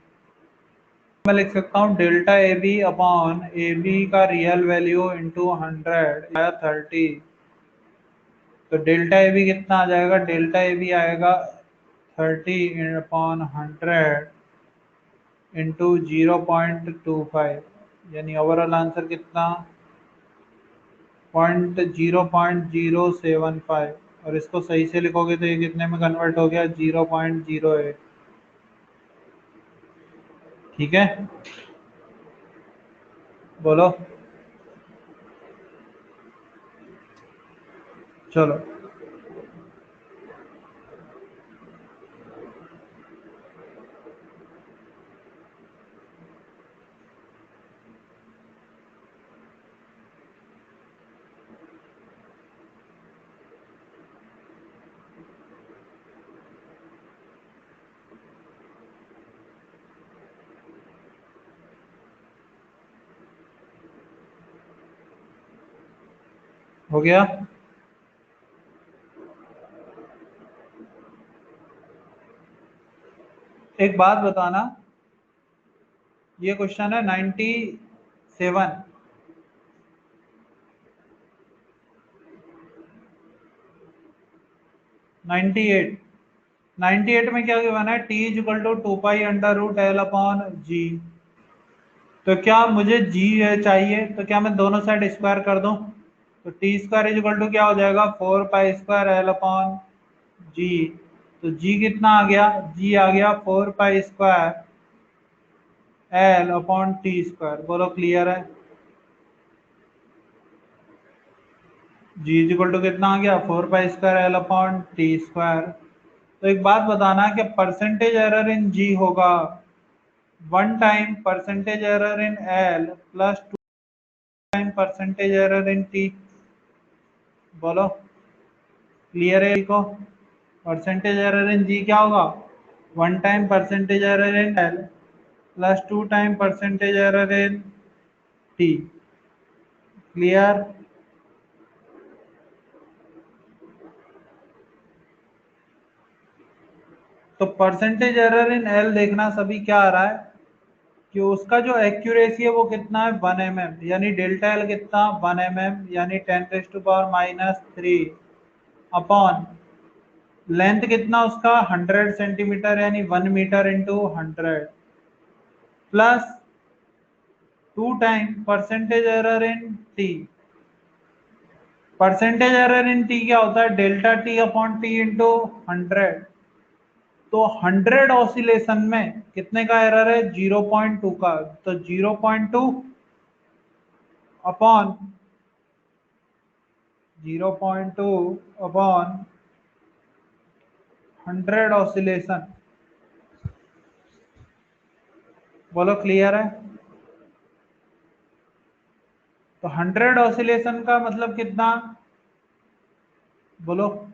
मैं लिख सकता हूँ delta A B upon A B का रियल वैल्यू इंटू 100 आया 30। तो डेल्टा ए बी कितना आ जाएगा? डेल्टा ए बी आएगा 30/100 इंटू 0.25, यानी ओवरऑल आंसर कितना 0.075। और इसको सही से लिखोगे तो ये कितने में कन्वर्ट हो गया 0.08। ठीक है, बोलो। चलो, हो गया। एक बात बताना, ये क्वेश्चन है 97। 98। 98 में क्या गिवन है? T is equal to 2π√L/G। तो क्या मुझे जी चाहिए, तो क्या मैं दोनों साइड स्क्वायर कर दूं? तो T square is equal to क्या हो जाएगा 4π² L/G। तो जी कितना आ गया? जी आ गया 4π² L/T²। बोलो क्लियर है? जी इज इक्वल टू कितना आ गया 4π² L/T²। तो एक बात बताना कि परसेंटेज एरर इन जी होगा 1 time percentage error in L plus 2 time percentage error in T. बोलो क्लियर है को? परसेंटेज एरर इन जी क्या होगा 1 time percentage error in L plus 2 time percentage error in T. Clear? तो परसेंटेज एरर इन एल देखना सभी क्या आ रहा है कि उसका जो एक्यूरेसी है वो कितना है 1 mm, यानी डेल्टा एल कितना 1 mm, यानी 10⁻³ अपॉन लेंथ कितना उसका 100 सेंटीमीटर, यानी 1 metre into 100 plus 2 time percentage error in T. Percentage error in T क्या होता है? Delta T upon T into 100। तो 100 ऑसिलेशन में कितने का एरर है? 0.2 का। तो 0.2 अपॉन 0.2 अपॉन 100 ऑसिलेशन। बोलो क्लियर है? तो 100 ऑसिलेशन का मतलब कितना? बोलो।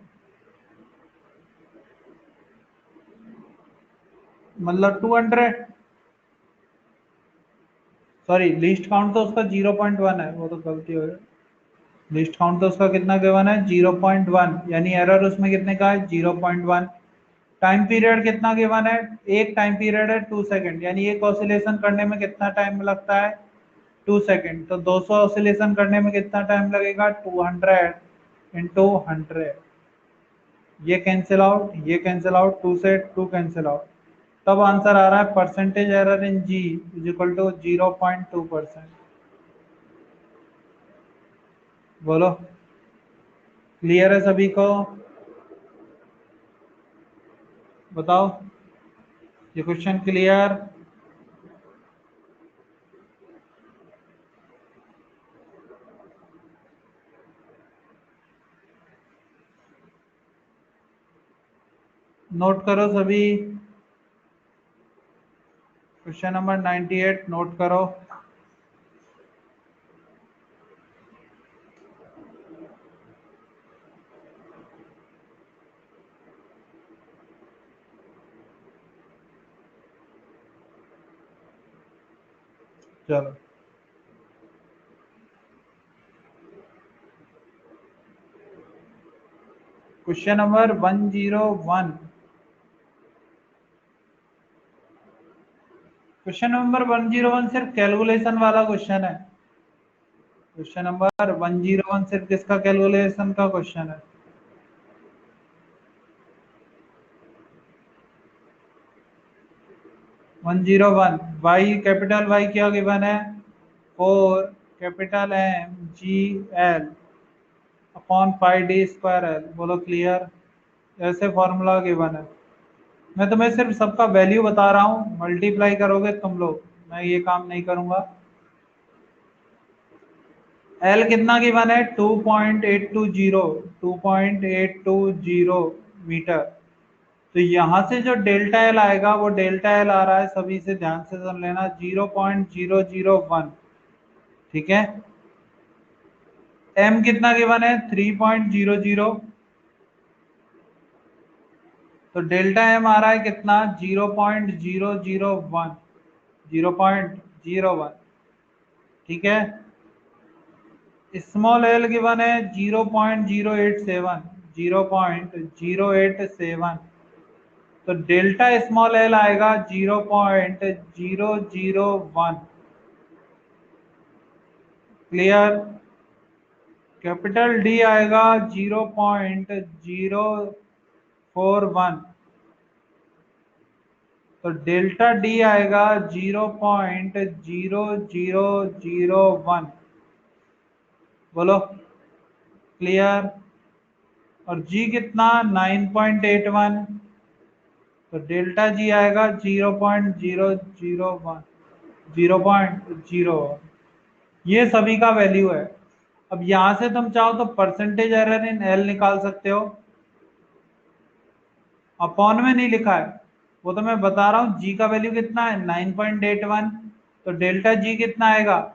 मतलब 200। सॉरी, लीस्ट काउंट तो उसका 0.1 है, वो तो गलती हो गई। लिस्ट काउंट तो उसका कितना गिवन है? 0.1, यानी एरर उसमें कितने का है? 0.1। टाइम पीरियड कितना गिवन है? एक टाइम पीरियड है 2 सेकंड, यानी एक ऑसिलेशन करने में कितना टाइम लगता है? 2 सेकंड। तो 200 ऑसिलेशन करने में कितना टाइम लगेगा? 200 × 100। ये कैंसिल आउट, ये कैंसिल आउट, 2 से 2 कैंसिल आउट। तब आंसर आ रहा है percentage error in G is equal to 0.2%। बोलो क्लियर है सभी को? बताओ, ये क्वेश्चन क्लियर? नोट करो सभी। क्वेश्चन नंबर 98 नोट करो। चलो, क्वेश्चन नंबर 101। क्वेश्चन नंबर 101 सिर्फ कैलकुलेशन वाला क्वेश्चन है। क्वेश्चन नंबर 101 सिर्फ किसका कैलकुलेशन का क्वेश्चन है? 101। वाई, कैपिटल वाई क्या गिवन है? 4 capital M G L upon pi D square L. बोलो क्लियर? ऐसे फॉर्मूला गिवन है। मैं तुम्हें सिर्फ सबका वैल्यू बता रहा हूँ, मल्टीप्लाई करोगे तुम लोग, मैं ये काम नहीं करूंगा। एल कितना गिवन है? 2.820, 2.820 मीटर। तो यहां से जो डेल्टा एल आएगा, वो डेल्टा एल आ रहा है, सभी से ध्यान से सुन लेना, 0.001। ठीक है। एम कितना गिवन है? 3.00। तो डेल्टा एम आ रहा है कितना? 0.001। 0.01। ठीक है। स्मॉल एल गिवन है 0.087। 0.087। तो डेल्टा स्मॉल एल आएगा 0.001। क्लियर? कैपिटल डी आएगा 0.041। तो डेल्टा डी आएगा 0.0001। बोलो क्लियर? और जी कितना? 9.81। तो डेल्टा जी आएगा 0.001। 0.01। ये सभी का वैल्यू है। अब यहां से तुम चाहो तो परसेंटेज एरर इन एल निकाल सकते हो। अपॉन में नहीं लिखा है, वो तो मैं बता रहा हूँ। जी का वैल्यू कितना है? 9.81। तो डेल्टा जी कितना आएगा?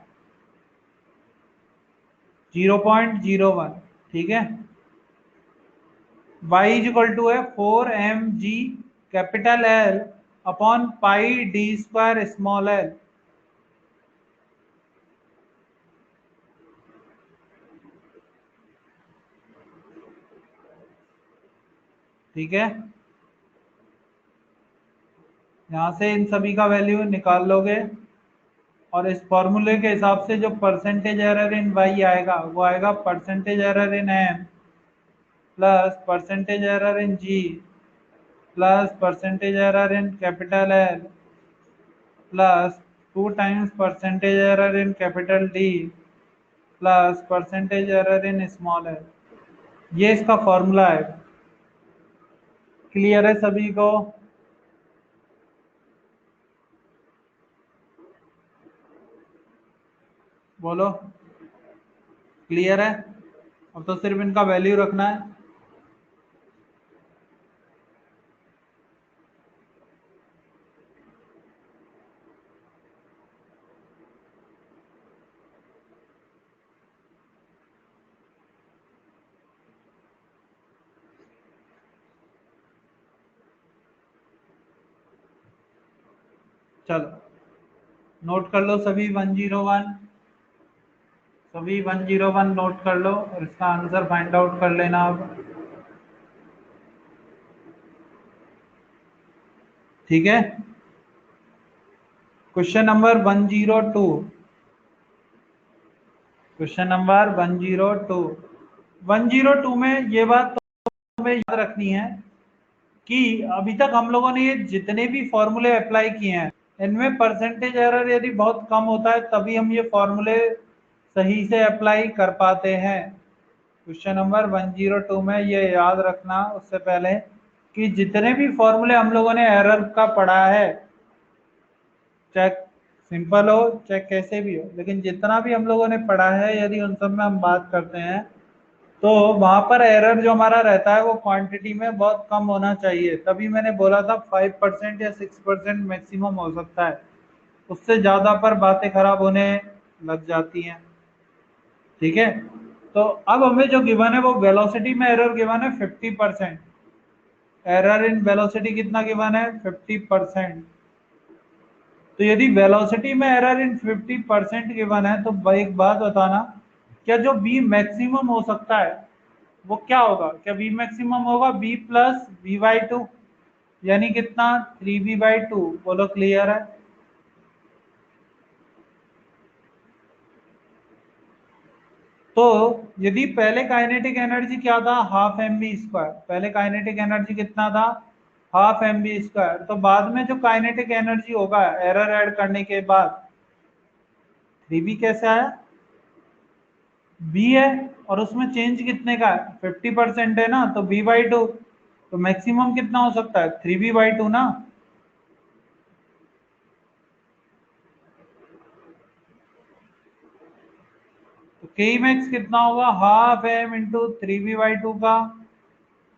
0.01। ठीक है। y इज इक्वल टू है 4mg capital L upon pi D square small L. ठीक है। यहां से इन सभी का वैल्यू निकाल लोगे। और इस फॉर्मूले के हिसाब से जो परसेंटेज एरर इन वाई आएगा वो आएगा percentage error in M plus percentage error in G plus percentage error in capital L plus 2 times percentage error in capital D plus percentage error in small L. ये इसका formula है। Clear है सभी को? बोलो क्लियर है? अब तो सिर्फ इनका वैल्यू रखना है। चलो नोट कर लो सभी 101, सभी 101 नोट कर लो और इसका आंसर फाइंड आउट कर लेना अब। ठीक है, क्वेश्चन नंबर 102, क्वेश्चन नंबर 102। 102 में ये बात तो हमें याद रखनी है कि अभी तक हम लोगों ने ये जितने भी फॉर्मूले अप्लाई किए हैं इनमें परसेंटेज एरर यदि बहुत कम होता है तभी हम ये फॉर्मूले सही से अप्लाई कर पाते हैं। क्वेश्चन नंबर 102 में ये याद रखना उससे पहले कि जितने भी फॉर्मूले हम लोगों ने एरर का पढ़ा है, चाहे सिंपल हो चाहे कैसे भी हो, लेकिन जितना भी हम लोगों ने पढ़ा है यदि उन सब में हम बात करते हैं तो वहां पर एरर जो हमारा रहता है वो क्वांटिटी में बहुत कम होना चाहिए। तभी मैंने बोला था 5% या 6% मैक्सिमम हो सकता है, उससे ज्यादा पर बातें खराब होने लग जाती हैं। ठीक है, तो अब हमें जो गिवन है वो वेलोसिटी में एरर गिवन है 50%। एरर इन वेलोसिटी कितना गिवन है? 50%। तो यदि वेलोसिटी में एरर इन 50% गिवन है तो भाई एक बात बताना, क्या जो बी मैक्सिमम हो सकता है वो क्या होगा? क्या बी मैक्सिमम होगा B plus B by two, यानी कितना? 3b/2। बोलो क्लियर है? तो यदि पहले काइनेटिक एनर्जी क्या था? Half M B square. पहले काइनेटिक एनर्जी कितना था? Half M B square. तो बाद में जो काइनेटिक एनर्जी होगा एरर ऐड करने के बाद 3b कैसे आया? बी है और उसमें चेंज कितने का है? 50% है ना, तो b/2। तो मैक्सिमम कितना हो सकता है? 3b/2 ना। तो के मैक्स कितना होगा? हाफ एम इंटू 3b/2 का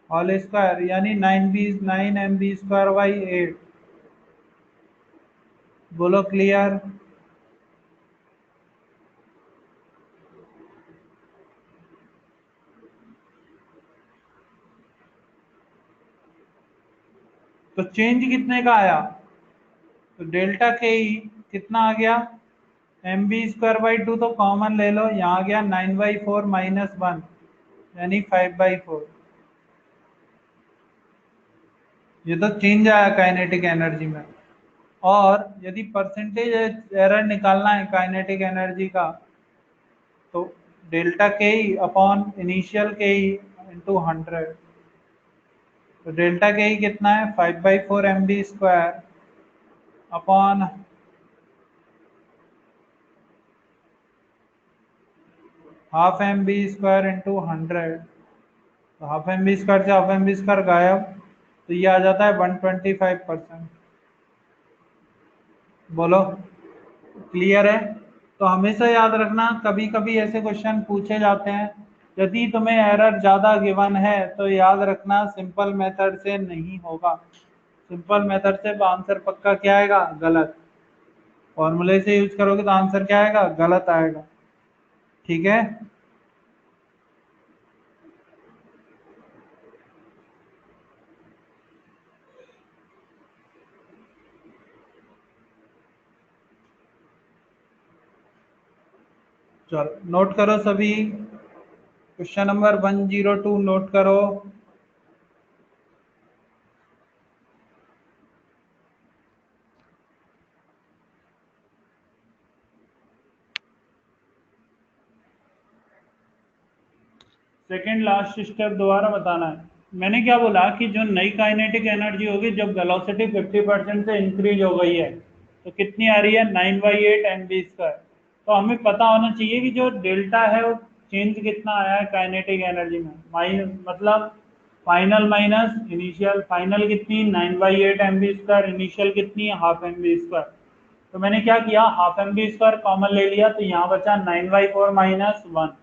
होल स्क्वायर, यानी 9 एम बी स्क्वायर/8। बोलो क्लियर? तो चेंज कितने का आया? तो डेल्टा के ई कितना आ गया? mb² तो कॉमन ले लो, यहाँ आ गया 9/4 - 1, यानी 5/4। ये तो चेंज आया काइनेटिक एनर्जी में। और यदि परसेंटेज एरर निकालना है काइनेटिक एनर्जी का तो डेल्टा के ई अपॉन इनिशियल के ई इंटू 100। तो डेल्टा के ई कितना है? 5/4 mb² upon half M B square into 100। तो हाफ एम बी स्क्वायर से हाफ एम बी स्क्वायर गायब, तो ये आ जाता है 125%। बोलो क्लियर है? तो हमेशा याद रखना कभी कभी ऐसे क्वेश्चन पूछे जाते हैं, यदि तुम्हें एरर ज़्यादा गिवन है तो याद रखना सिंपल मेथड से नहीं होगा। सिंपल मेथड से आंसर पक्का क्या आएगा? गलत। फॉर्मूले से यूज करोगे तो आंसर क्या आएगा? गलत आएगा। ठीक है, चलो नोट करो सभी। क्वेश्चन नंबर 102 नोट करो। सेकेंड लास्ट स्टेप दोबारा बताना है। मैंने क्या बोला कि जो नई काइनेटिक एनर्जी होगी जब वेलोसिटी 50% से इंक्रीज हो गई है तो कितनी आ रही है 9/8 mv²। तो हमें पता होना चाहिए कि जो डेल्टा है वो चेंज कितना आया है काइनेटिक एनर्जी में, मतलब फाइनल माइनस इनिशियल। फाइनल कितनी 9/8 mv², इनिशियल कितनी 1/2 mv²। तो मैंने क्या किया 1/2 mv² कॉमन ले लिया, तो यहाँ बचा 9/4 - 1।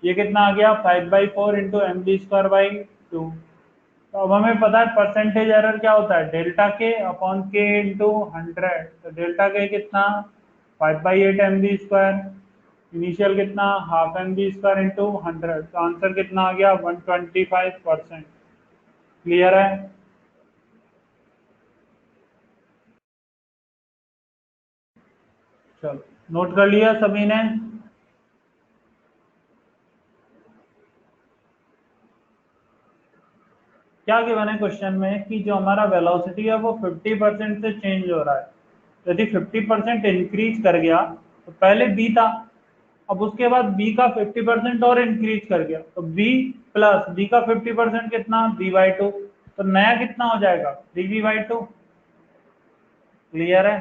ये कितना आ गया 5/4 × mv²/2। तो अब हमें पता है परसेंटेज एरर क्या होता है, डेल्टा के अपॉन के इंटू 100। तो डेल्टा के कितना 5/8 mv², इनिशियल कितना 1/2 mv² इंटू 100। तो आंसर कितना आ गया 125%। क्लियर है? चलो नोट कर लिया सभी ने? क्या गिवन है क्वेश्चन में कि जो हमारा वेलोसिटी है वो 50% से चेंज हो रहा है। तो यदि 50% इंक्रीज कर गया तो पहले बी था, अब उसके बाद बी का 50% और इंक्रीज कर गया तो बी प्लस बी का 50% कितना b/2। तो नया कितना हो जाएगा 3b/2। क्लियर है?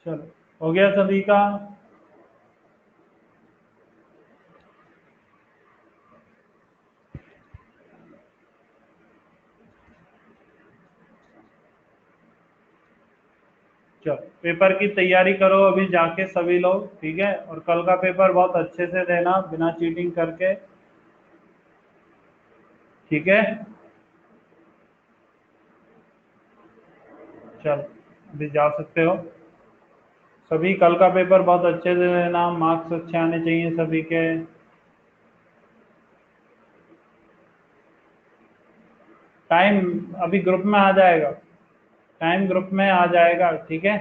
चलो हो गया सभी का? चलो पेपर की तैयारी करो अभी जाके सभी लोग, ठीक है? और कल का पेपर बहुत अच्छे से देना बिना चीटिंग करके, ठीक है? चलो अभी जा सकते हो सभी। कल का पेपर बहुत अच्छे से देना, मार्क्स अच्छे आने चाहिए सभी के। टाइम अभी ग्रुप में आ जाएगा, टाइम ग्रुप में आ जाएगा, ठीक है?